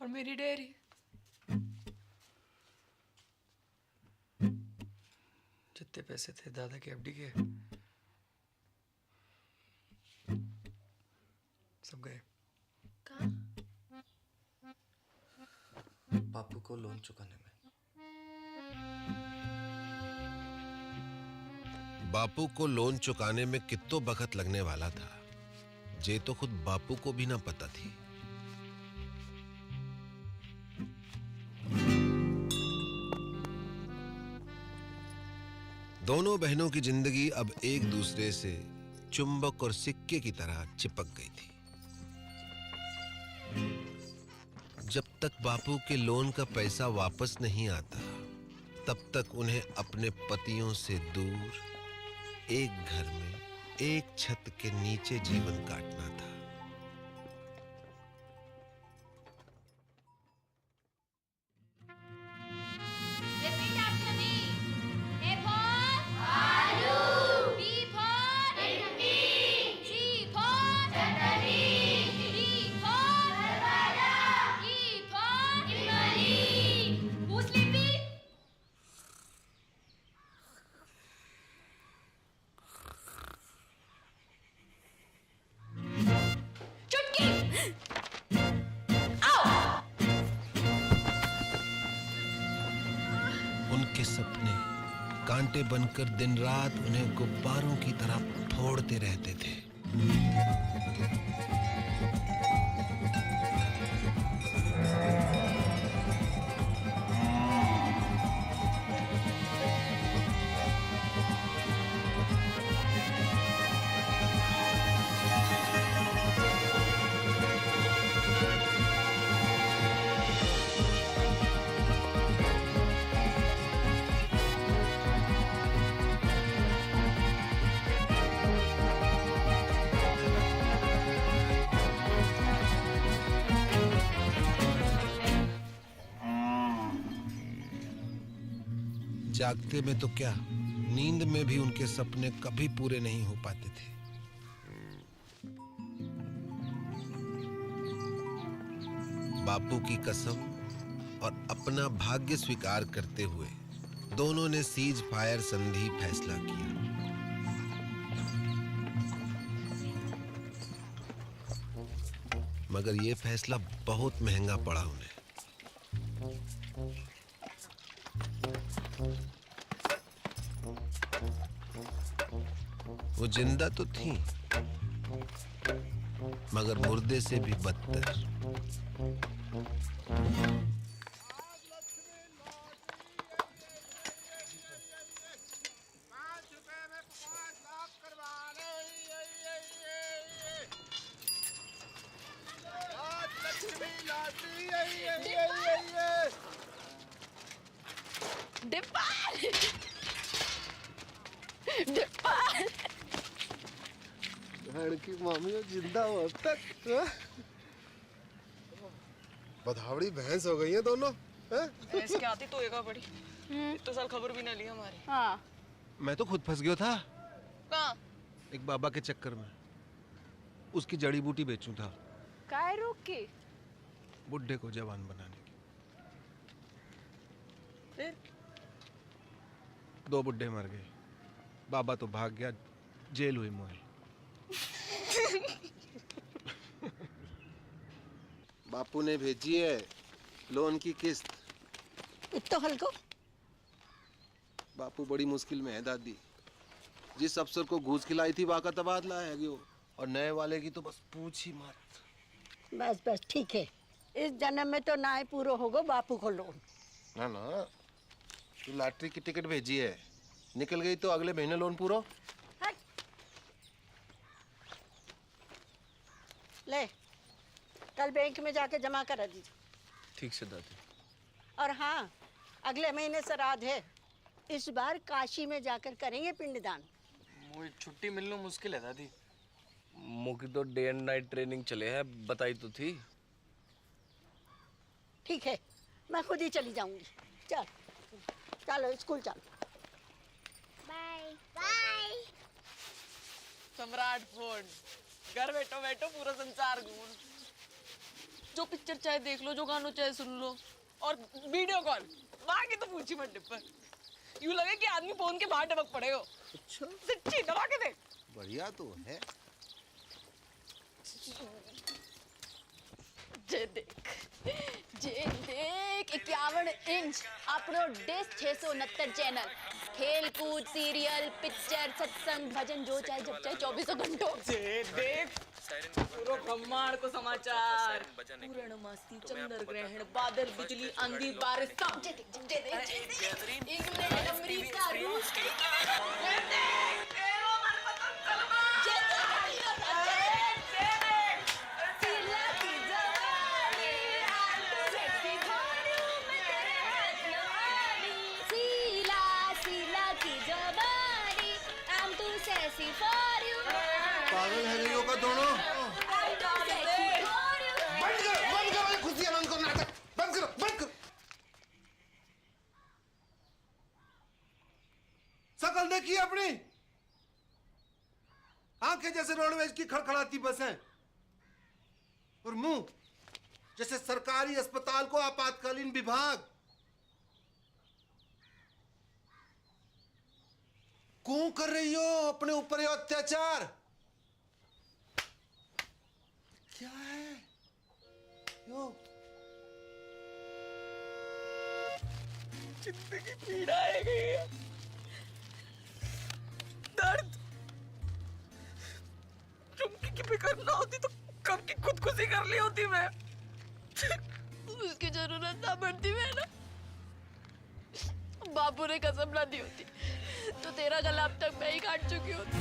और मेरी डेयरी
जितने पैसे थे दादा के एफडी के सब गए।
बापू को लोन चुकाने में।
बापू को लोन चुकाने में कितो बखत लगने वाला था, जे तो खुद बापू को भी ना पता थी। दोनों बहनों की जिंदगी अब एक दूसरे से चुंबक और सिक्के की तरह चिपक गई थी। जब तक बापू के लोन का पैसा वापस नहीं आता, तब तक उन्हें अपने पतियों से दूर एक घर में एक छत के नीचे जीवन काटना था। उनके सपने कांटे बनकर दिन रात उन्हें गुब्बारों की तरह फोड़ते रहते थे। जागते में तो क्या, नींद में भी उनके सपने कभी पूरे नहीं हो पाते थे। बापू की कसम और अपना भाग्य स्वीकार करते हुए दोनों ने सीज फायर संधि फैसला किया। मगर यह फैसला बहुत महंगा पड़ा उन्हें। वो जिंदा तो थी, मगर मुर्दे से भी बदतर।
की मामी जिंदा हो अब तक। बधावड़ी भैंस हो गई है दोनों।
भैंस क्या आती तो एगा बड़ी। इतने साल खबर भी ना ली हमारी।
हाँ।
मैं तो खुद फंस गया था
कहाँ?
एक बाबा के चक्कर में। उसकी जड़ी बूटी बेचूं था।
काय रोक के?
बुड्ढे को जवान बनाने की। 2 बुड्ढे मर गए, बाबा तो भाग गया, जेल हुई मोई। बापू ने भेजी है लोन की किस्त।
इतना हल्को
बापू बड़ी मुश्किल में है दादी। जिस अफसर को घूस खिलाई थी वाका तबादला है वो, और नए वाले की तो बस पूछ ही मत।
बस बस ठीक है, इस जन्म में तो ना ही पूरा होगा बापू को लोन।
ना ना, तू लॉटरी की टिकट भेजी है, निकल गई तो अगले महीने लोन पूरा।
ले, कल बैंक में जाके जमा करा दीजिए।
ठीक से दादी।
और हाँ, अगले महीने श्राद्ध है, इस बार काशी में जाकर करेंगे पिंडदान।
मुझे छुट्टी मिलना मुश्किल है दादी।
मुझे तो डे एंड नाइट ट्रेनिंग चले है, बताई तो थी।
ठीक है, मैं खुद ही चली जाऊंगी। चल चलो स्कूल चलो।
Bye bye.
सम्राट फोन, घर बैठो बैठो पूरा संसार घूम, जो पिक्चर चाहे देख लो, जो गानों चाहे सुन लो, और वीडियो कॉल वहां की तो पूछी मत डिप्पर। यूं लगे कि आदमी फोन के बाहर टपक पड़े हो। सच्ची दबा के देख।
बढ़िया तो है।
जे देख 51 इंच अपनो डिश 669 चैनल, खेल कूद, सीरियल, पिक्चर, सत्संग, भजन, जो चाहे जब चाहे 24 घंटों।
जे देख पूरा ब्रह्मांड को समाचार, पूर्णमासी, चंद्र ग्रहण, बादल, बिजली, आंधी, बारिश, सब जे देख। इंग्लैंड, अमेरिका, रूस,
पागल है गई होगा दोनों। बंद करो ये खुशी आनंद को नाटक, बंद करो बंद करो। शकल देखिए अपनी, आंखें जैसे रोडवेज की खड़खड़ाती बसें, और मुंह जैसे सरकारी अस्पताल को आपातकालीन विभाग। क्यों कर रही हो अपने ऊपर ये अत्याचार? क्या है यो?
जिंदगी पीड़ा है गई है, दर्द। चुमकी की फिक्र ना होती तो कब की खुदकुशी कर ली होती मैं।
उसकी जरूरत ना पड़ती मैं ना, बापू ने कसम ना दी होती तो तेरा गला अब तक मैं ही काट चुकी होती।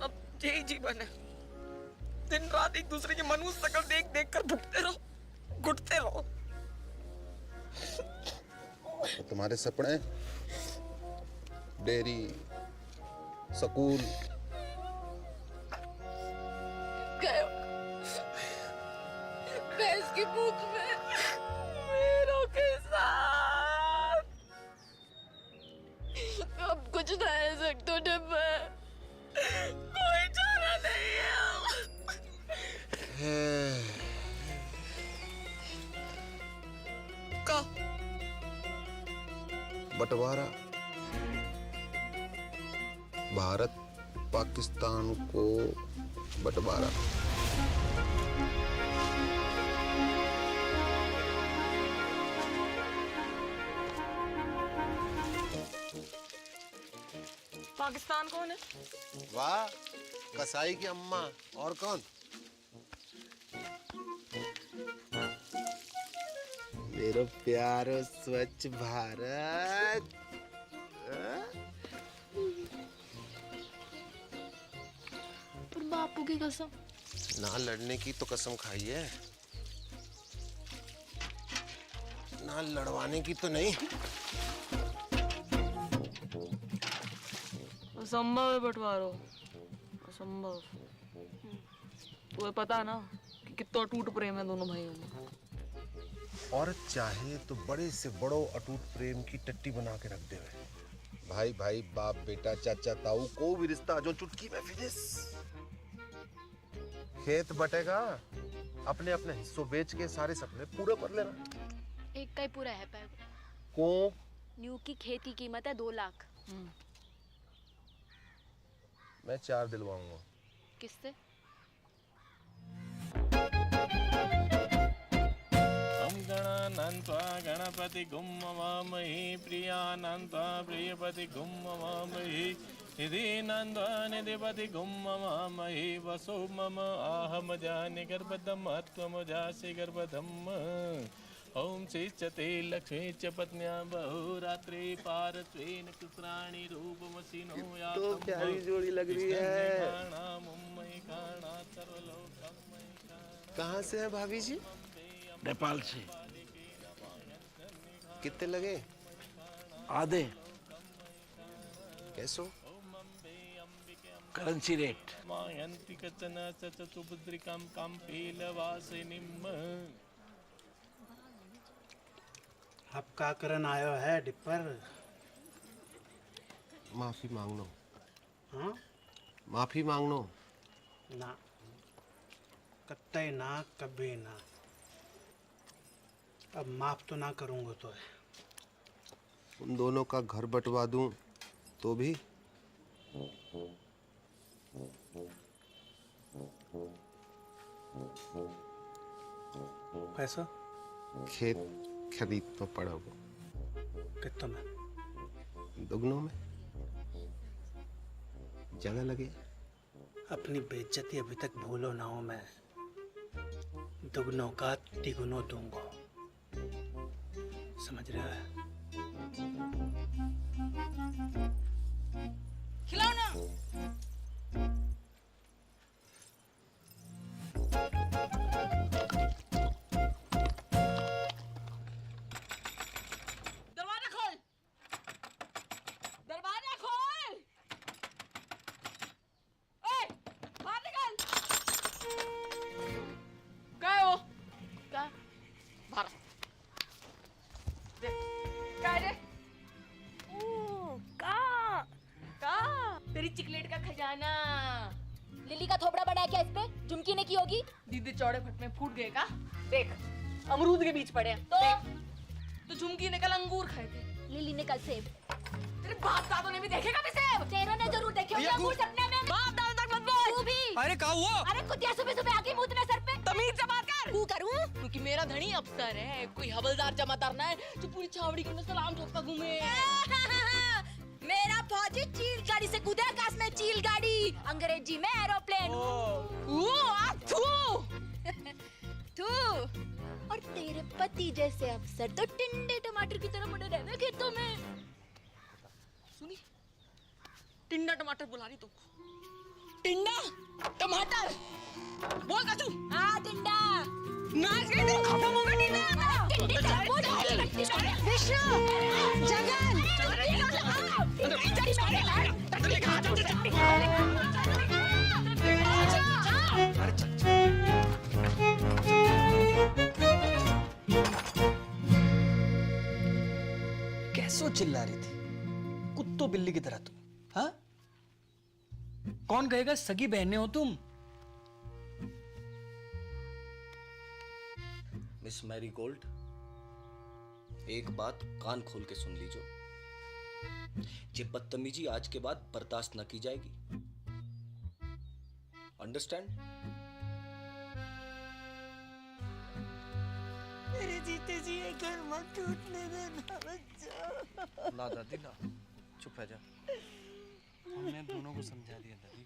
अब यही जीवन है, दिन रात एक दूसरे की मनुष्य शक्ल देख देख कर भुगते रहो, घुटते रहो।
तो तुम्हारे सपने, डेयरी, स्कूल,
भैंस की पूंछ में मेरों के साथ अब कुछ ना है सकते डिब्बा, कोई चारा नहीं है।
का बंटवारा, भारत पाकिस्तान को बंटवारा।
पाकिस्तान कौन है?
वाह, कसाई की अम्मा, और कौन? मेरा प्यारो स्वच्छ भारत।
पर बापू की कसम,
ना लड़ने की तो कसम खाई है, ना लड़वाने की तो नहीं।
असंभव है बंटवारो, असंभव। तुम्हें पता है ना कि कितना अटूट प्रेम है दोनों भाइयों में।
औरत चाहे तो बड़े से बड़ो अटूट प्रेम की टट्टी बना के रख दे। भाई भाई, बाप बेटा, चाचा ताऊ, को भी रिश्ता जो चुटकी में फिनिश।
खेत बटेगा, अपने अपने हिस्सों बेच के सारे सपने पूरे कर लेना।
एक का ही पूरा है पैग।
को
न्यू की खेती कीमत है 2 लाख।
मैं 4 दिलवाऊंगा।
किससे?
हम गणानन्त्वा गणपति गुम ममामहि प्रियानन्त्वा प्रियपति गुम ममामहि निधिनन्त्वा निधिपति गुम ममामहि वसो मम आहम जानि गर्भदम त्वमजासि गर्भदम। ओम सिचते लक्ष्मी च पत्न्या बहुरात्रि पारत्वेन कुत्राणि रूपमसिनो या
तो प्यारी जोड़ी लग रही है। कहाँ से है भाभी जी?
नेपाल से।
कितने लगे?
आधे।
कैसो?
Currency rate.
मायन्ति कचन च सुभद्रिकां कम्पीलवासिनीम्।
अब का करन आयो है डिपर?
माफी मांगनो।
हाँ?
माफी मांगनो।
ना, कत्ते ना, कभी ना। अब माफ तो ना करूंगा तो है।
उन दोनों का घर बंटवा दूं तो भी?
पैसा?
खेत खरीद तो पड़ा वो।
कितना में?
दुगनों में। जगह लगे।
अपनी बेइज्जती अभी तक भूलो ना हो मैं। दुगनों का तिगुनों दूंगा। समझ रहे हो?
खिलाओ ना। दरवाजा खोल। दरवाजा खोल। ओए, बाहर निकल। क्या है वो? क्या? बाहर। क्या है? तेरी चिकलेट का खजाना।
लिली का थोबड़ा बना क्या इस पे? झुमकी ने की होगी।
दीदी चौड़े फट में फूट गए का? देख, अमरूद के बीच पड़े हैं। तो झुमकी ने कल अंगूर खाए थे,
लिली ने कल सेब।
तेरे बाप दादों ने भी देखे कभी सेब?
तेरों ने जरूर देखे होंगे अंगूर सपने में।
बाप दादा तक मत बोल।
तू भी।
अरे क्या हुआ?
अरे कुतिया सुबह सुबह आके मुंह सर पे।
तमीज से बात कर।
तू करूं?
क्योंकि मेरा धनी अफसर है, कोई हवलदार जमादार ना है जो पूरी छावड़ी के अंदर सलाम ठोकता घूमे।
मेरा फौजी चील गाड़ी से कूदे आकाश में, चील गाड़ी, अंग्रेजी में एरोप्लेन। तू और तेरे पति जैसे अफसर तो टिंडे टमाटर की तरह पड़े रहते खेतों में।
सुनी, टिंडा टमाटर बुला रही तुमको। टिंडा टमाटर बोल कचू।
हाँ टिंडा।
नाच गई तो खत्म हो गई टिंडा।
विष्णु, जगन,
कैसो चिल्ला रही थी कुत्तों बिल्ली की तरह तुम? हाँ, कौन कहेगा सगी बहनें हो तुम?
मिस मैरी गोल्ड, एक बात कान खोल के सुन लीजिए। ये बदतमीजी आज के बाद बर्दाश्त न की जाएगी। अंडरस्टैंड?
मेरे जीते जी ये घर मत टूटने देना बच्चा।
ना दादी ना, चुप रह जा।
हमने दोनों को समझा दिया दादी।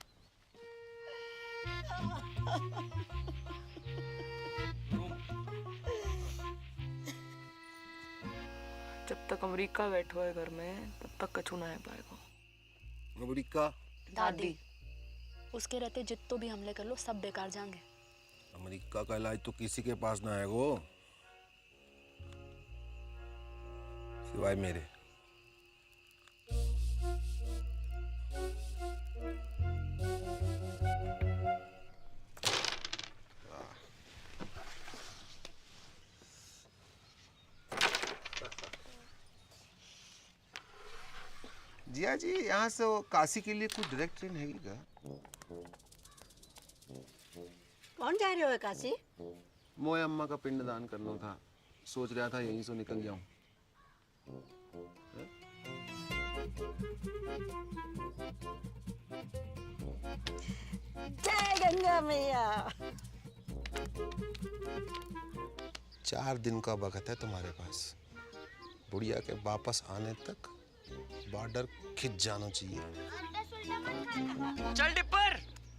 जब तक अमेरिका बैठो है घर में तब तक कछु ना आ पाएगा।
अमेरिका?
दादी, उसके रहते जितने भी हमले कर लो सब बेकार जाएंगे।
अमेरिका का इलाज तो किसी के पास ना आएगो सिवाय मेरे। जिया जी, यहाँ से वो काशी के लिए कोई डायरेक्ट ट्रेन है क्या?
कौन जा रहे हो काशी?
मोए अम्मा का पिंडदान करना था, सोच रहा था यहीं से निकल जाऊं।
जय गंगा मैया।
4 दिन का वक्त है तुम्हारे पास। बुढ़िया के वापस आने तक बॉर्डर खिंच जाना चाहिए।
चल डिपर।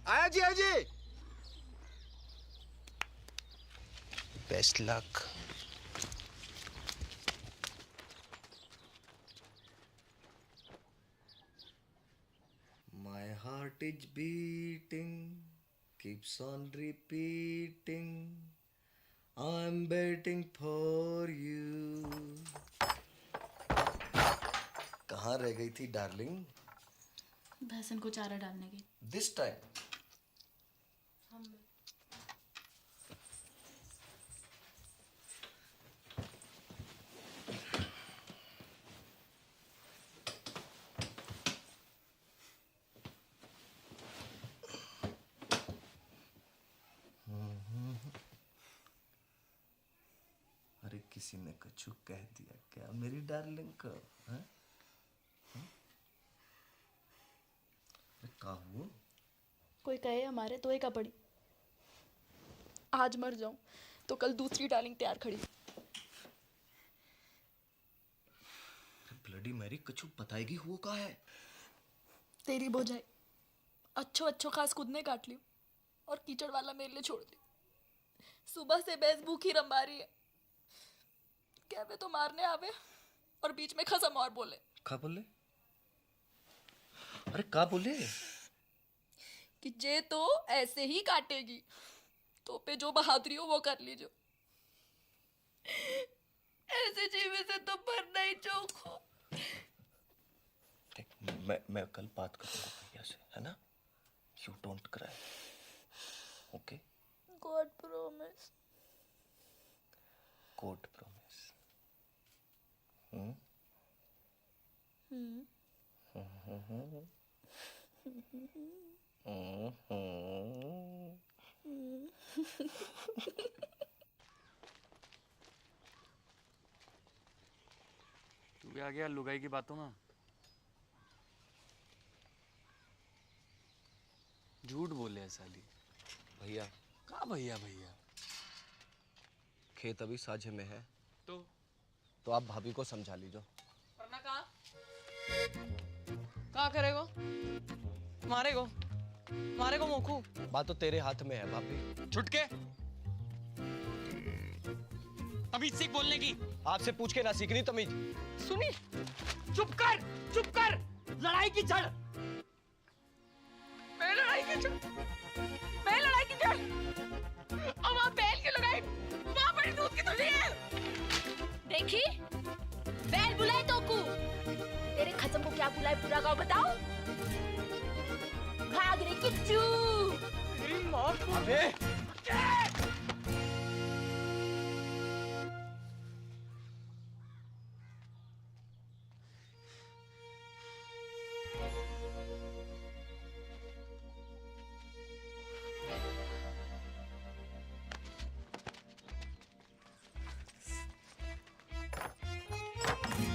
आया जी, आया जी।
Best luck.
My heart is beating, keeps on repeating. I'm waiting for you. कहाँ रह गई थी डार्लिंग?
भैंसन को चारा डालने की।
This time. अरे किसी ने कछु कह दिया क्या मेरी डार्लिंग को? हैं? अरे का हुआ?
कोई कहे हमारे तो एक पड़ी। आज मर जाऊं तो कल दूसरी डार्लिंग तैयार खड़ी।
ब्लडी मैरी कछु बताएगी हुआ का है?
तेरी बोझाई अच्छो खास खुद ने काट ली और कीचड़ वाला मेरे लिए छोड़ दी। सुबह से भैंस भूखी रंबा रही है। कहवे तो मारने आवे और बीच में खसम और बोले।
का बोले? अरे का बोले?
कि जे तो ऐसे ही काटेगी तो पे जो बहादुरी हो वो कर लीजो। ऐसे जीवे से तो मरना ही चौक हो।
मैं कल बात करूंगा भैया से, है ना? You don't cry, okay?
God promise.
God promise.
तू भी आ गया लुगाई की बातों में। झूठ बोले है साली।
भैया
कहाँ भैया भैया?
खेत अभी साझे में है
तो
आप भाभी को समझा लीजो।
वरना कहाँ करेगो? मारेगो मोखू।
बात तो तेरे हाथ में है भाभी।
छुटके तमीज सीख बोलने की।
आपसे पूछ के ना सीखनी तमीज।
सुनी, चुप कर। लड़ाई की जड़। मैं लड़ाई की जड़। और वहाँ बैल की लड़ाई, वहाँ बड़ी दूध की थैली है।
देखी बैल बुलाए तो कू। तेरे खसम को क्या बुलाए पूरा गाँव बताओ। भाग रे किच्चू।
तेरी माँ को।
अबे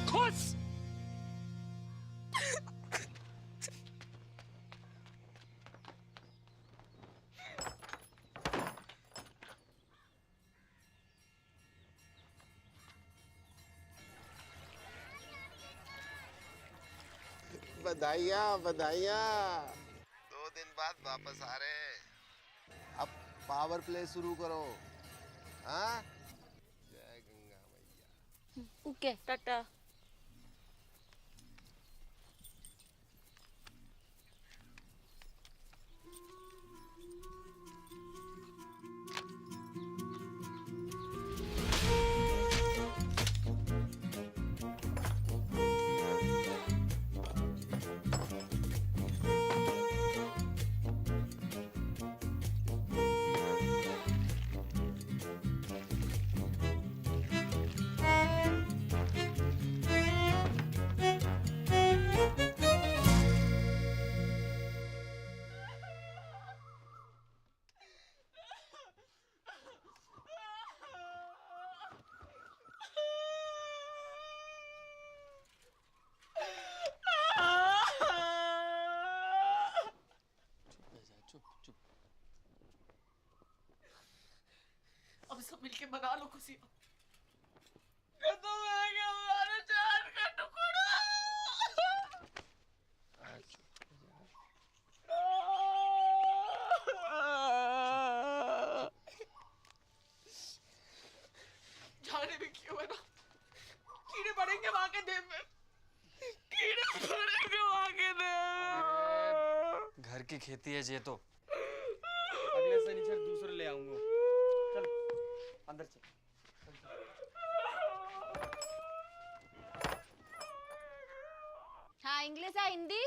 खुश।
बधाइयाँ 2 दिन बाद वापस आ रहे हैं। अब पावर प्ले शुरू करो। हाँ? जय गंगा मैया।
ओके टाटा।
सब मिलके मना लो खुशियाँ। खत्म हो गया हमारा चांद का टुकड़ा। जाने भी क्यों है ना, कीड़े पड़ेंगे वहां के देव में, कीड़े पड़ेंगे वहां के देव।
घर की खेती है ये तो।
अगले शनिचर दूसरे ले आऊंगा। चल अंदर चल।
हाँ इंग्लिश है हिंदी?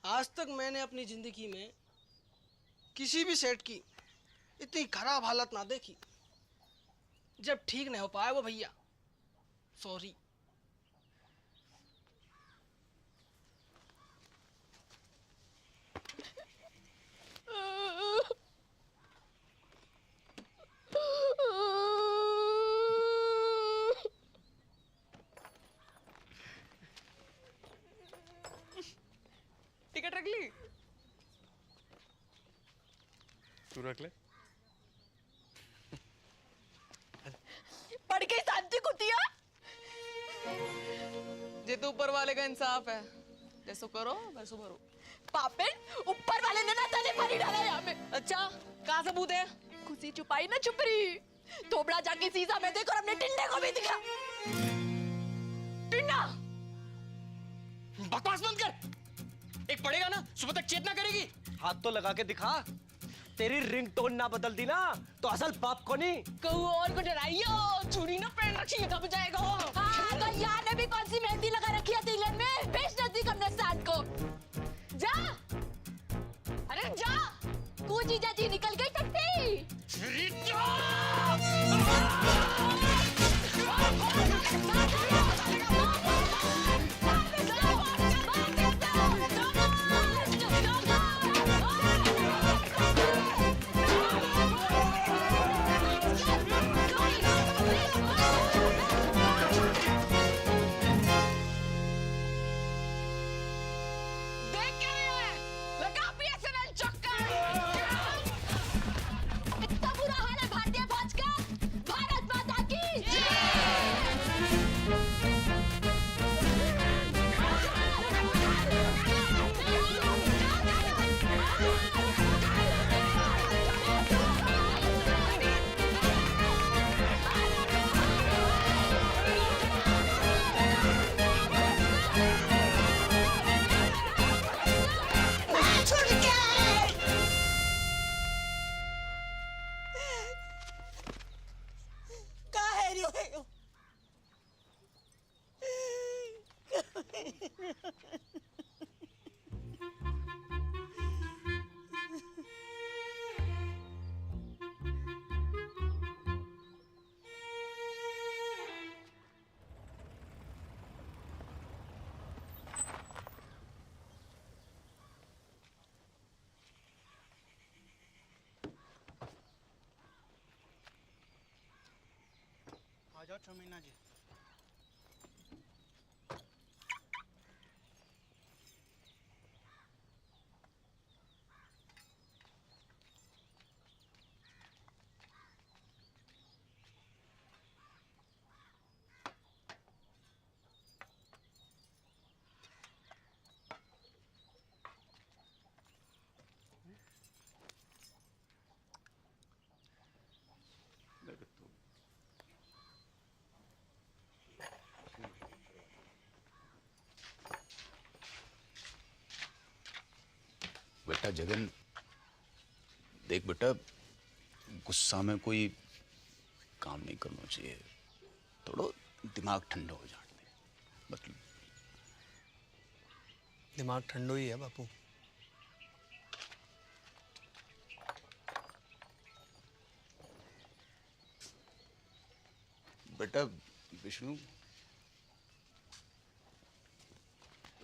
आज तक मैंने अपनी जिंदगी में किसी भी सेट की इतनी खराब हालत ना देखी। जब ठीक नहीं हो पाया वो भैया, सॉरी।
टिकट रख ली?
तू रख ले।
पढ़ के शांति कुतिया। ये तो ऊपर वाले का इंसाफ है, जैसो करो वैसो भरो। पापिन, ऊपर वाले ने ना तने पानी डाला यहाँ पे। अच्छा कहाँ सबूत है? खुशी छुपाई ना छुप रही। थोबड़ा जाके शीशा में देखो और अपने टिंडे को भी दिखा। टिंडा
बकवास बंद कर। एक पड़ेगा ना, सुबह तक चेतना करेगी। हाथ तो लगा के दिखा। तेरी रिंगटोन ना बदल दी ना तो असल बाप को नहीं।
कहूँ और को डराइयो, चूड़ी ना पहन रखी है, कब जाएगा वो?
हाँ तो यार ने भी कौन सी मेहंदी लगा रखी है तिलक में? बेच नजदीक अपने साथ को। जा, अरे जा, तू जीजा जी निकल गई टट्टी।
देख क्या रही है? लगा BSNL चक्कर।
इतना बुरा हाल है भारतीय फौज का। भारत माता की
आ जाओ चमीना जी।
बेटा जगन, देख बेटा, गुस्सा में कोई काम नहीं करना चाहिए। थोड़ा दिमाग ठंडा हो जाने दे। मतलब
दिमाग ठंडो ही है बापू।
बेटा विष्णु,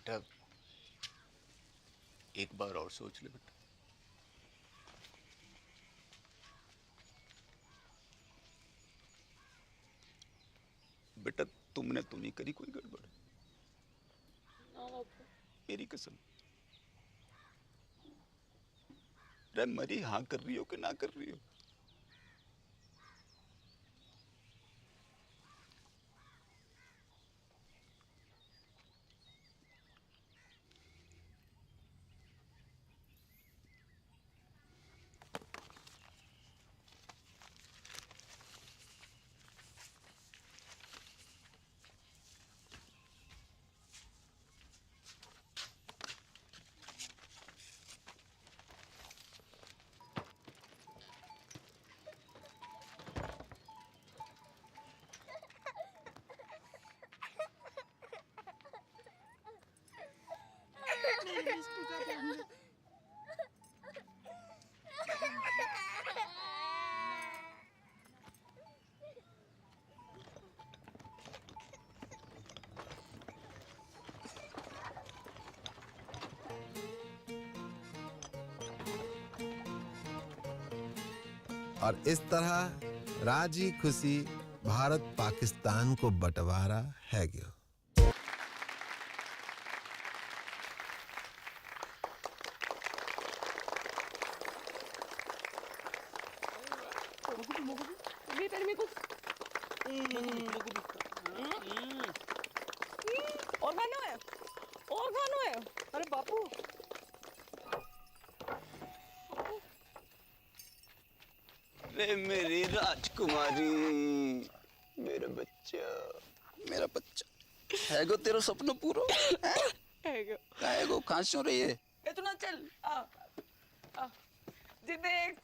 बेटा एक बार और सोच ले बेटा। बेटा तुमने तो नहीं करी कोई गड़बड़? मेरी कसम। रे मरी हाँ कर रही हो कि ना कर रही हो?
और इस तरह राजी खुशी भारत पाकिस्तान को बंटवारा है गयो।
और खाना है, और खाना है। अरे बापू
रे मेरी राजकुमारी, मेरा बच्चा, मेरा बच्चा है गो तेरा सपना पूरा है गो। कहाँ सो रही है?
इतना चल आ जी देख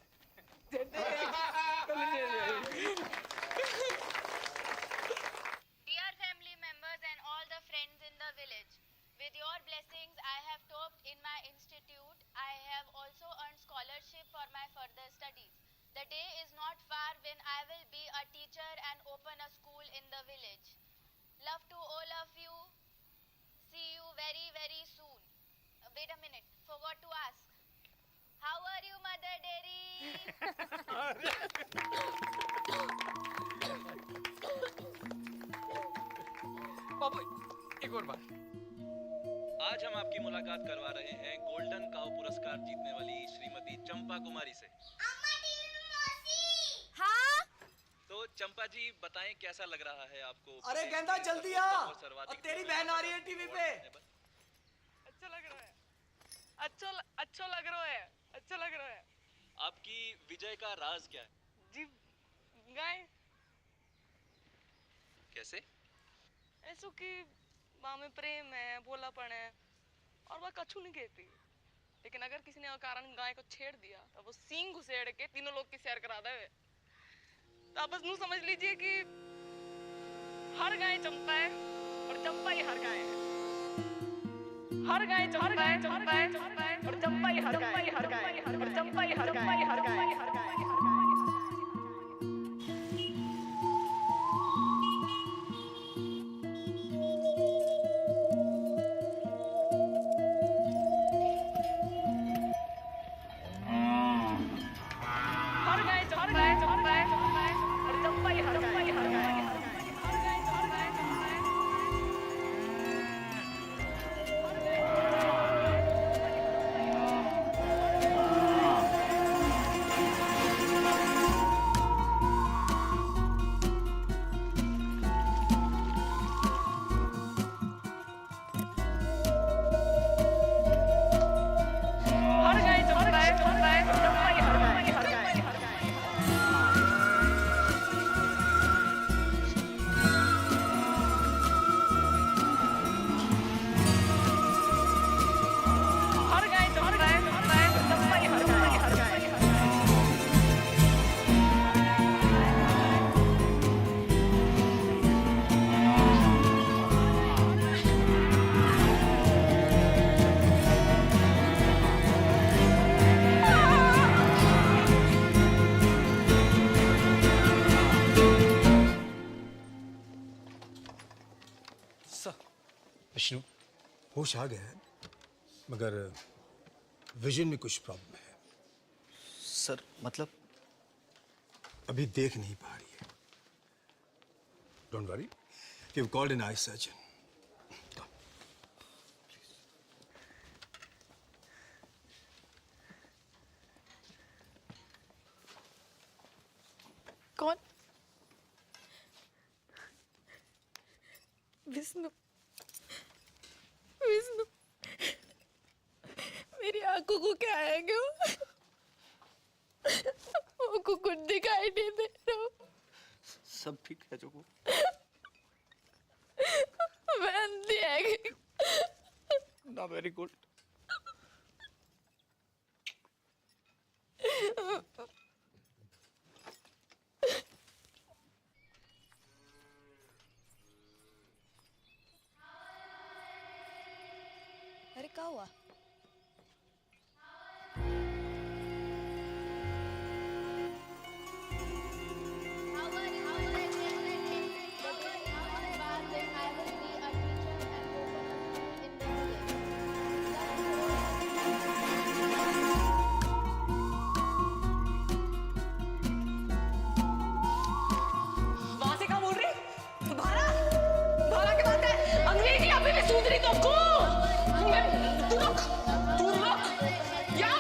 Dear family members and all the friends in the village, with your blessings I have topped in my institute. I have also earned scholarship for my further studies. The day is not far when I will be a teacher and open a school in the village. Love to all of you. See you very, very soon. Wait a minute, forgot to ask. How are you, Mother Dairy?
बाबू एक और बात। आज हम आपकी मुलाकात करवा रहे हैं गोल्डन काउ पुरस्कार जीतने वाली श्रीमती चंपा कुमारी से।
हाँ?
तो चंपा जी बताएं कैसा लग रहा है आपको?
अरे गेंदा जल्दी आ, और तेरी बहन आ रही है टीवी पे।
अच्छा लग रहा है, अच्छा लग रहा है, अच्छा लग रहा है।
आपकी विजय का राज क्या है?
जी गाय
कैसे?
ऐसो कि माँ में प्रेम है, भोलापन है और वह कछु नहीं कहती। लेकिन अगर किसी ने अकारण गाय को छेड़ दिया तो वो सींग घुसेड़ के तीनों लोग की सैर करा देवे। तो आप बस नू समझ लीजिए कि हर गाय चंपा है और चंपा ही हर गाय है। हर गाय चंपा है और चंपा ही हर गाय है, और चंपा ही हर गाय है।
विष्णु
होश आ गया है, मगर विजन में कुछ प्रॉब्लम है।
सर मतलब?
अभी देख नहीं पा रही है। Don't worry, we called an eye surgeon.
कौन? विष्णु। विष्णु, मेरी आंखों को क्या है क्यों? वो को कुछ दिखाई नहीं दे रहा।
सब ठीक है जोको।
मैं अंधी है कि?
ना, वेरी गुड।
अरे क्या हुआ?
वहां से क्या बोल रही? भारा भारा क्या बात है? अंग्रेजी अभी भी सूझ रही तुमको? तू रुक या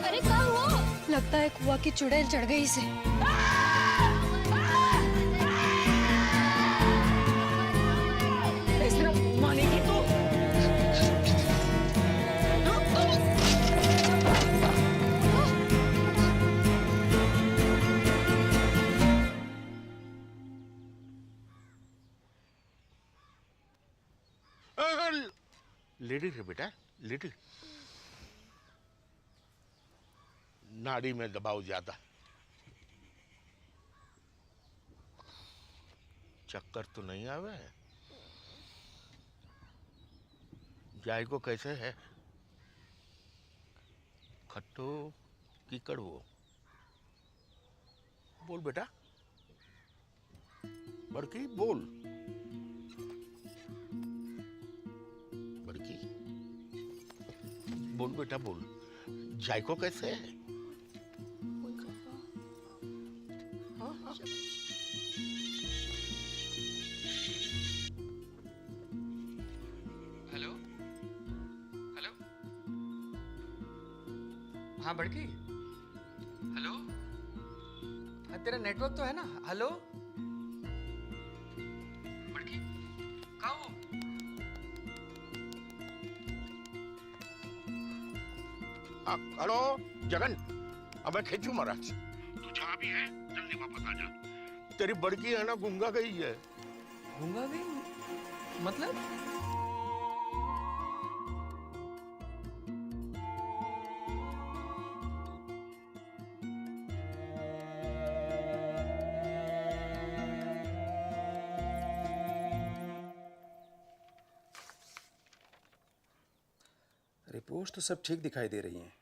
अरे क्या हुआ? लगता है कुआ की चुड़ैल चढ़ गई इसे।
मानेगी तू?
लेडी है बेटा, लेडी। नाड़ी में दबाव ज्यादा। चक्कर तो नहीं आवे? जायको कैसे है? खट्टो की कड़वो? बोल बेटा, बड़की बोल। बड़की बोल बेटा बोल। जायको कैसे है?
हेलो हेलो, हाँ बड़की, हेलो। हाँ तेरा नेटवर्क तो है ना? हेलो बड़की, कहाँ हो?
हेलो जगन, अब मैं खींचू महाराज। तू जहाँ भी है जल्दी वापस आ जा। तेरी बड़की है ना गूंगा गई है।
गूंगा गई मतलब?
रिपोर्ट्स तो सब ठीक दिखाई दे रही हैं।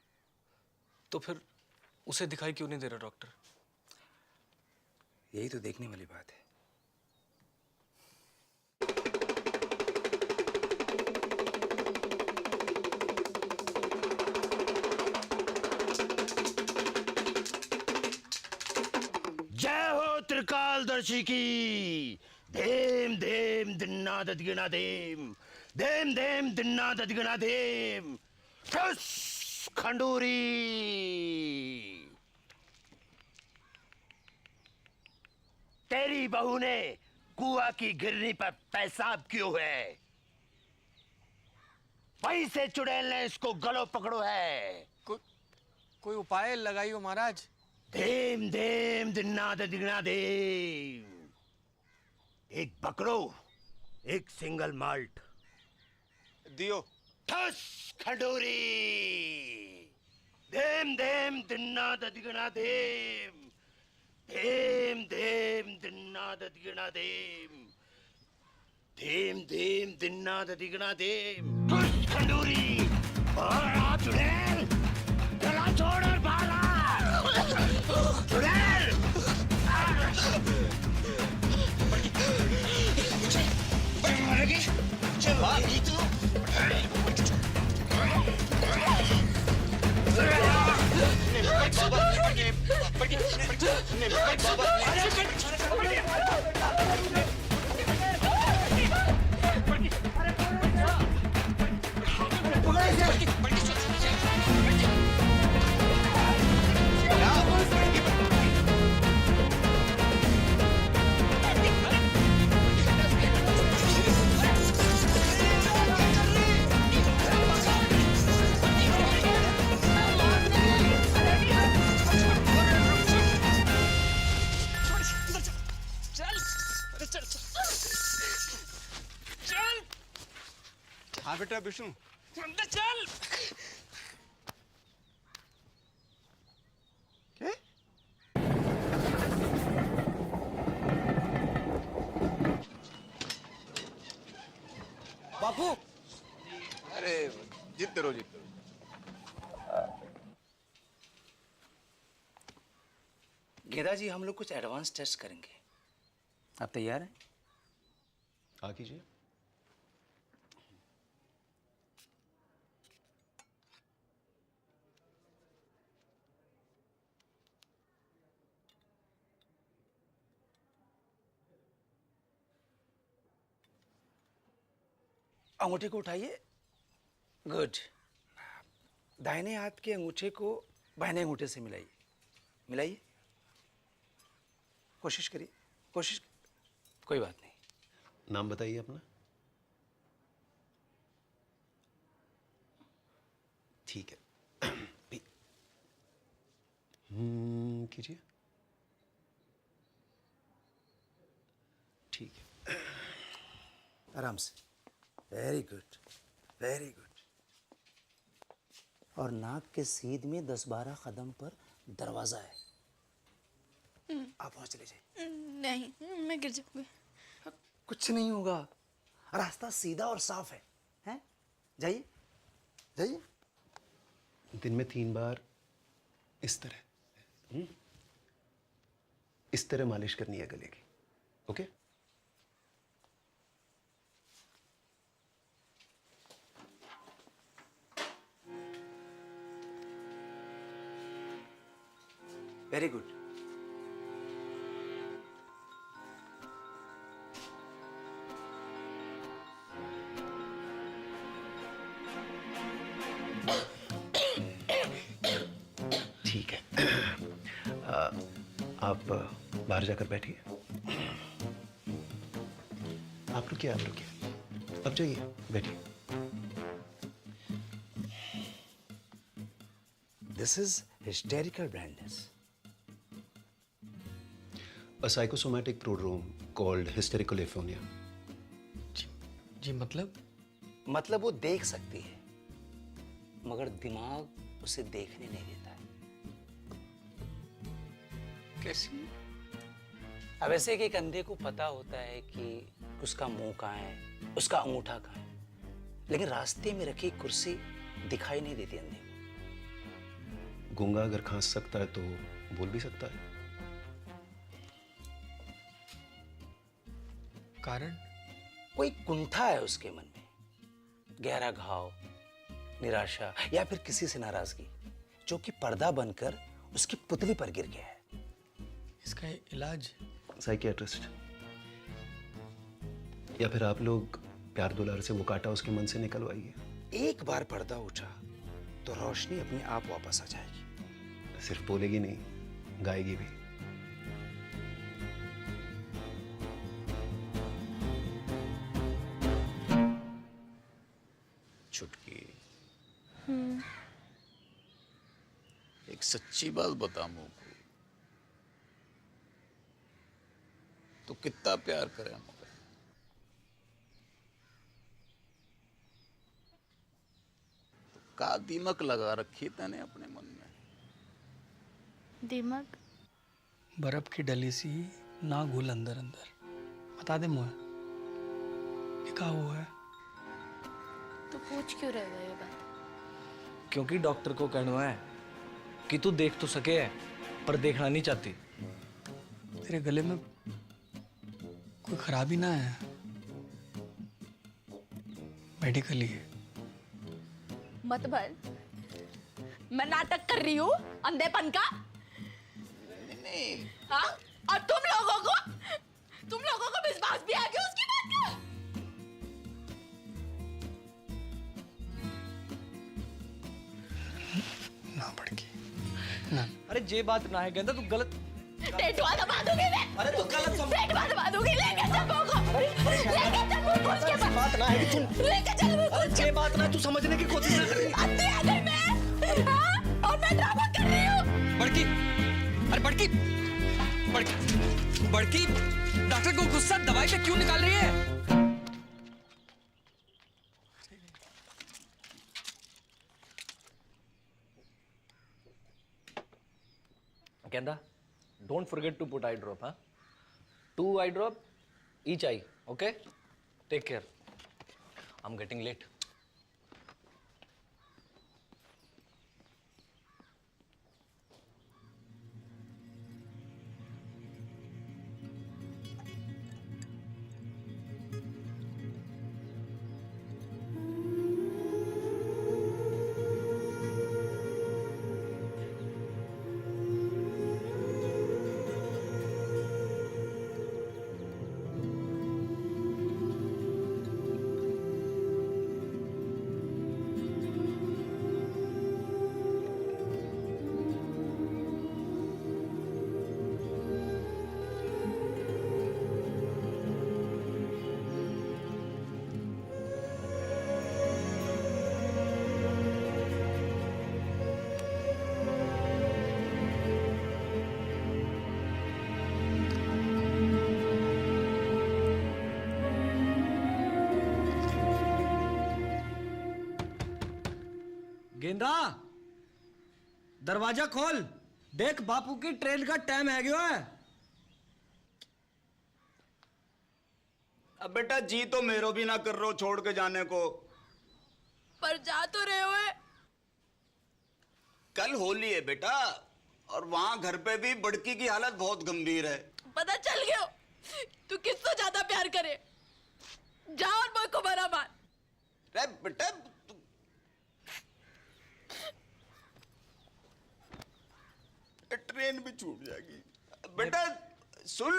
तो फिर उसे दिखाई क्यों नहीं दे रहा डॉक्टर?
यही तो देखने वाली बात है।
जय हो त्रिकालदर्शी की। धीम धीम दिन्ना ददगिना धीम, धीम धीम दिन्ना ददगिना धीम। ठुस खंडूरी। तेरी बहू ने कुआ की गिरनी पर पेशाब क्यों है? वहीं से चुड़ैल ने इसको गलो पकड़ो है।
कोई उपाय लगाइयो महाराज।
धीम धीम दिन्ना दिगना धीम। एक बकरो, एक सिंगल माल्ट
दियो।
ठस खंडूरी। धीम धीम दिन्ना दिगना धीम, धीम धीम दिन्ना दिगना धीम, धीम धीम दिन्ना दिगना धीम। ठस खंडूरी। चुड़ैल, गला छोड़ और भागा। चुड़ैल! मारेगी? चल भागी तू।
हाँ बेटा विष्णु,
अंदर चल।
क्या?
बापू,
अरे जीतते रहो जीतते रहो।
गेदा जी, हम लोग कुछ एडवांस टेस्ट करेंगे। आप तैयार हैं?
हाँ कीजिए।
अंगूठे को उठाइए। गुड। दाहिने हाथ के अंगूठे को बाहिने अंगूठे से मिलाइए। मिलाइए। कोशिश करिए, कोशिश। कोई बात नहीं।
नाम बताइए अपना। ठीक है। कीजिए। ठीक है।
आराम से। Very good, very good. और नाक के सीध में 10-12 कदम पर दरवाजा है। आप वहां चले जाइए।
नहीं, मैं गिर जाऊंगी।
कुछ नहीं होगा, रास्ता सीधा और साफ है। हैं? जाइए, जाइए।
दिन में 3 बार इस तरह इस तरह मालिश करनी है गले की। ओके?
Very good.
ठीक है। आप बाहर जाकर बैठिए। आप रुकिए, आप रुकिए। अब जाइए, बैठिए।
This is hysterical blindness.
A psychosomatic prodrome called hysterical aphonia.
जी मतलब वो देख सकती है, मगर दिमाग उसे देखने नहीं देता है।
कैसी?
अब ऐसे कि एक अंधे को पता होता है कि उसका मुंह कहाँ है, उसका अंगूठा कहाँ है, लेकिन रास्ते में रखी कुर्सी दिखाई नहीं देती अंधे को।
गूंगा अगर खांस सकता है तो बोल भी सकता है।
कारण? कोई कुंठा है उसके मन में, गहरा घाव, निराशा या फिर किसी से नाराजगी, जो कि पर्दा बनकर उसकी पुतली पर गिर गया है।
इसका इलाज?
साइकियाट्रिस्ट, या फिर आप लोग प्यार दुलार से वो कांटा उसके मन से निकलवाइए।
एक बार पर्दा उठा तो रोशनी अपने आप वापस आ जाएगी।
सिर्फ बोलेगी नहीं, गाएगी भी।
छुटकी, एक सच्ची बात बता मुझको, तो कितना प्यार करे हमको? तो का दीमक लगा रखी तने अपने मन में?
दिमाग?
बर्फ की डली सी ना घुल अंदर अंदर। बता दे मुझे, ये क्या हुआ है?
तो पूछ क्यों रहे हो ये बात?
क्योंकि डॉक्टर को कहना है कि तू देख तो सके है पर देखना नहीं चाहती।
तेरे गले में कोई खराबी ना है, मेडिकली है।
मत भर, मैं नाटक कर रही हूँ अंधेपन का। हाँ? और तुम लोगों को विश्वास भी आ गया उसकी बात का।
ना भड़की ना।
अरे जे बात ना है गेंदा, तू गलत
टेटुआ दबा दूंगी मैं।
अरे तू गलत समझ।
टेटुआ दबा दूंगी। लेके चल मुझको। लेके चल मुझको उसके पास।
बात ना है कि तू
लेके चल मुझको।
अरे जे बात ना तू समझने की कोशिश कर रही है।
अंधी आ गई मैं। हाँ? और मैं ड्रामा कर रही हूँ।
बड़की, अरे बड़की डॉक्टर को गुस्सा दवाई पे क्यों निकाल रही है?
Genda, don't forget to put eye drop. हाँ, 2 eye drop each eye. Okay, take care. I am getting late. Genda, दरवाजा खोल। देख बापू की ट्रेन का टाइम है गया है।
अब बेटा जी तो मेरो भी ना कर रहे हो छोड़ के जाने को।
पर जा तो रहे हो।
कल होली है बेटा, और वहां घर पे भी बड़की की हालत बहुत गंभीर है।
पता चल गया तू किससे ज्यादा प्यार करे। जा और मुझ को बड़ा मार।
अरे बेटा ट्रेन भी छूट जाएगी। बेटा सुन,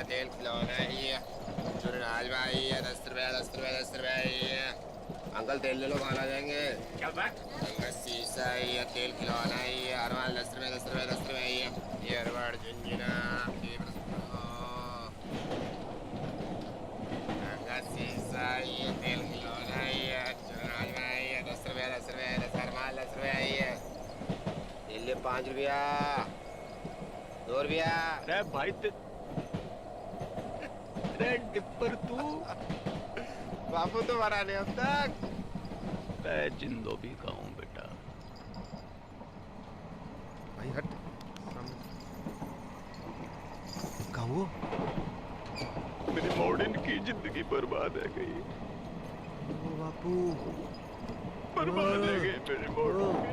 तेल खिलौना है, हलवा है, 10 रुपया। अंकल तेल ले लो, खाना जाएंगे। क्या बात? शीशा है, तेल खिलौना है, अरवाल 10 रुपया है। ये अरवाड़ झुंझुना, शीशा है, तेल खिलौना है, हलवा है, 10 रुपया, 10 अरवाल 10 रुपया है। तेल ले 5 रुपया, 2 रुपया।
अरे भाई टिप्पर तू
बापू तो मरा नहीं अब तक।
मैं जिंदो भी खाऊं बेटा।
भाई हट। कहाँ वो?
मेरी मॉडर्न की जिंदगी बर्बाद है गई।
ओ बापू
बर्बाद है गई मेरी मॉडर्न की।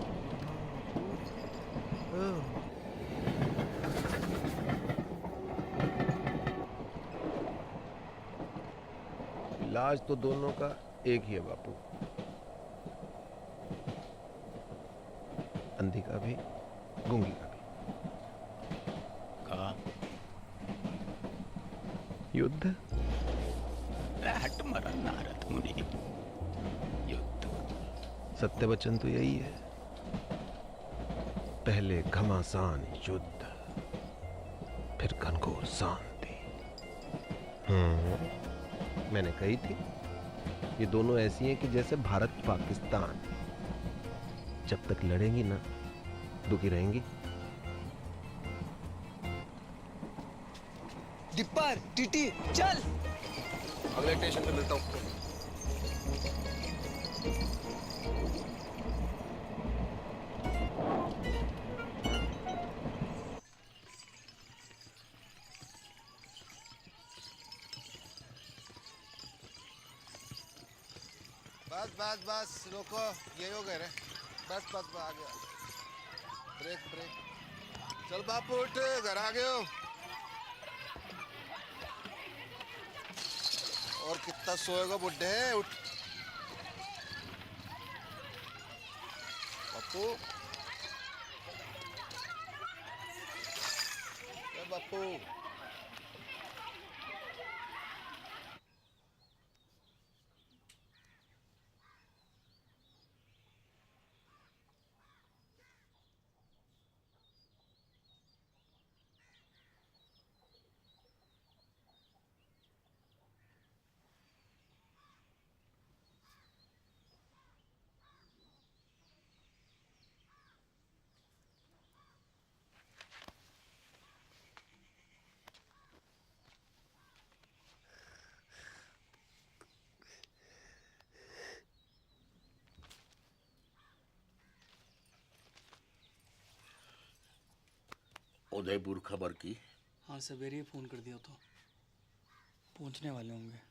इलाज तो दोनों का एक ही है बापू, अंधी का भी गूंगी का भी।
कहा
युद्ध।
हट मरा नारद मुनि। युद्ध
सत्य वचन तो यही है, पहले घमासान युद्ध, फिर घनघोर शांति। मैंने कही थी ये दोनों ऐसी हैं कि जैसे भारत पाकिस्तान, जब तक लड़ेंगी ना दुखी रहेंगी।
डिप्पर, टीटी, चल।
अगले स्टेशन पे मिलता हूँ।
बस बस बस रोको, ये हो गए रे। बस बस आ गया। Brake brake. चल बापू उठ, घर आ गए हो। और कितना सोएगा बुड्ढे, उठ। बापू बापू
उदयपुर खबर की?
हाँ सवेरे ही फोन कर दिया तो पहुंचने वाले होंगे।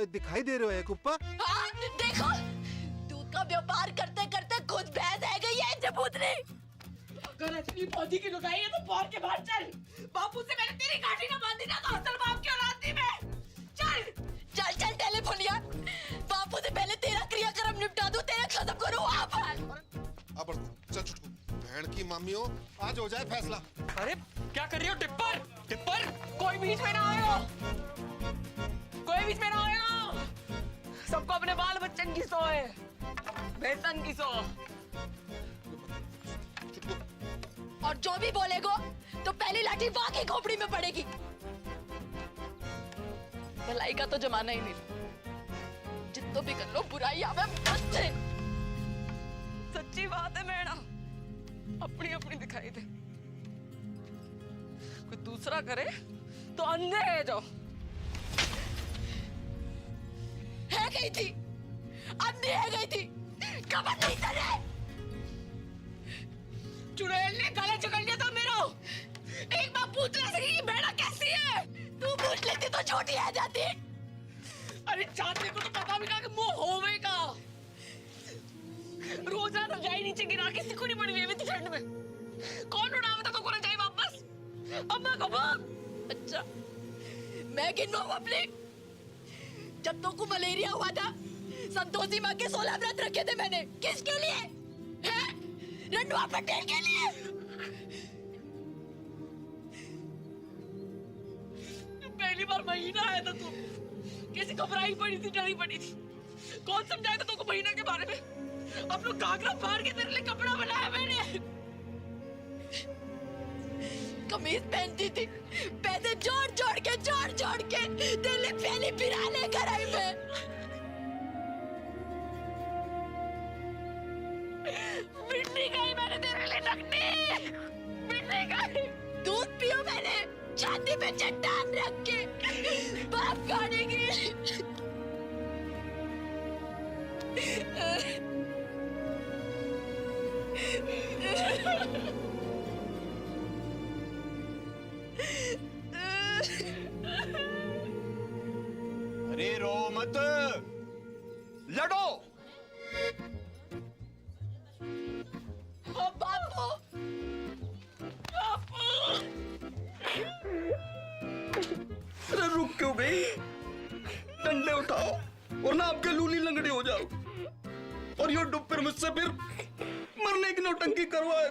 दिखाई दे रहे हो एक ऊपर?
हाँ, देखो दूध का व्यापार करते करते खुद भैंस है गई है जबूतनी।
अगर असली फौजी की लुगाई है तो बाहर के बाहर चल। बापू से मैंने तेरी गाड़ी ना बांधी ना तो असल बाप की औलाद थी मैं। चल
चल चल टेलीफोनिया, बापू से पहले तेरा क्रियाक्रम निपटा दूं, तेरा खत्म करूं। आप
अब चल चुटकू, बहन की मम्मी हो, आज हो जाए फैसला।
अरे क्या कर रही हो टिप्पर? टिप्पर कोई बीच में ना आयो, कोई बीच में ना आयो। सबको अपने बाल बच्चन की सो है, बेसन की सो।
और जो भी बोलेगो तो पहली लाठी वहां की खोपड़ी में पड़ेगी। भलाई का तो जमाना ही नहीं, जितना भी कर लो बुराई आवे मत से।
सच्ची बात है मैडम, अपनी अपनी दिखाई दे, कोई दूसरा करे तो अंधे है जो
है गई थी, अंधी है गई थी, कमर नहीं चले।
चुड़ैल ने गला जकड़ लिया था मेरा। एक बार पूछ ले सकी कि बेड़ा कैसी है?
तू पूछ लेती तो छोटी आ जाती।
अरे चाहते को तो पता भी ना कि मुंह होवेगा। रोजाना जाई नीचे गिरा के सिकुड़ी पड़ी हुई है ठंड में। कौन उड़ावे तो को जाए वापस? अम्मा को बाप।
अच्छा मैं गिनवा अपने। जब तो को मलेरिया हुआ था, संतोषी माँ के 16 व्रत रखे थे मैंने। किसके लिए? हैं? रंडवा पटेल के लिए।
पहली बार महीना आया था तू, कैसी घबराई पड़ी थी, डरी पड़ी थी। कौन समझाएगा तुमको महीना के बारे में? अब लोग घाघरा फाड़ के तेरे लिए कपड़ा बनाया मैंने।
कमीज पहनती थी, पैसे जोड़ जोड़ के दिल्ली पहली फिरा लेकर आई मैं।
छाती पे चट्टान रख के बाप खाने की।
अरे रो मत, लड़ो।
बापू,
अरे रुक क्यों गई? डंडे उठाओ वरना आपके लूली लंगड़ी हो जाओ, और यो डुप्पर मुझसे फिर मरने की नौटंकी करवाए।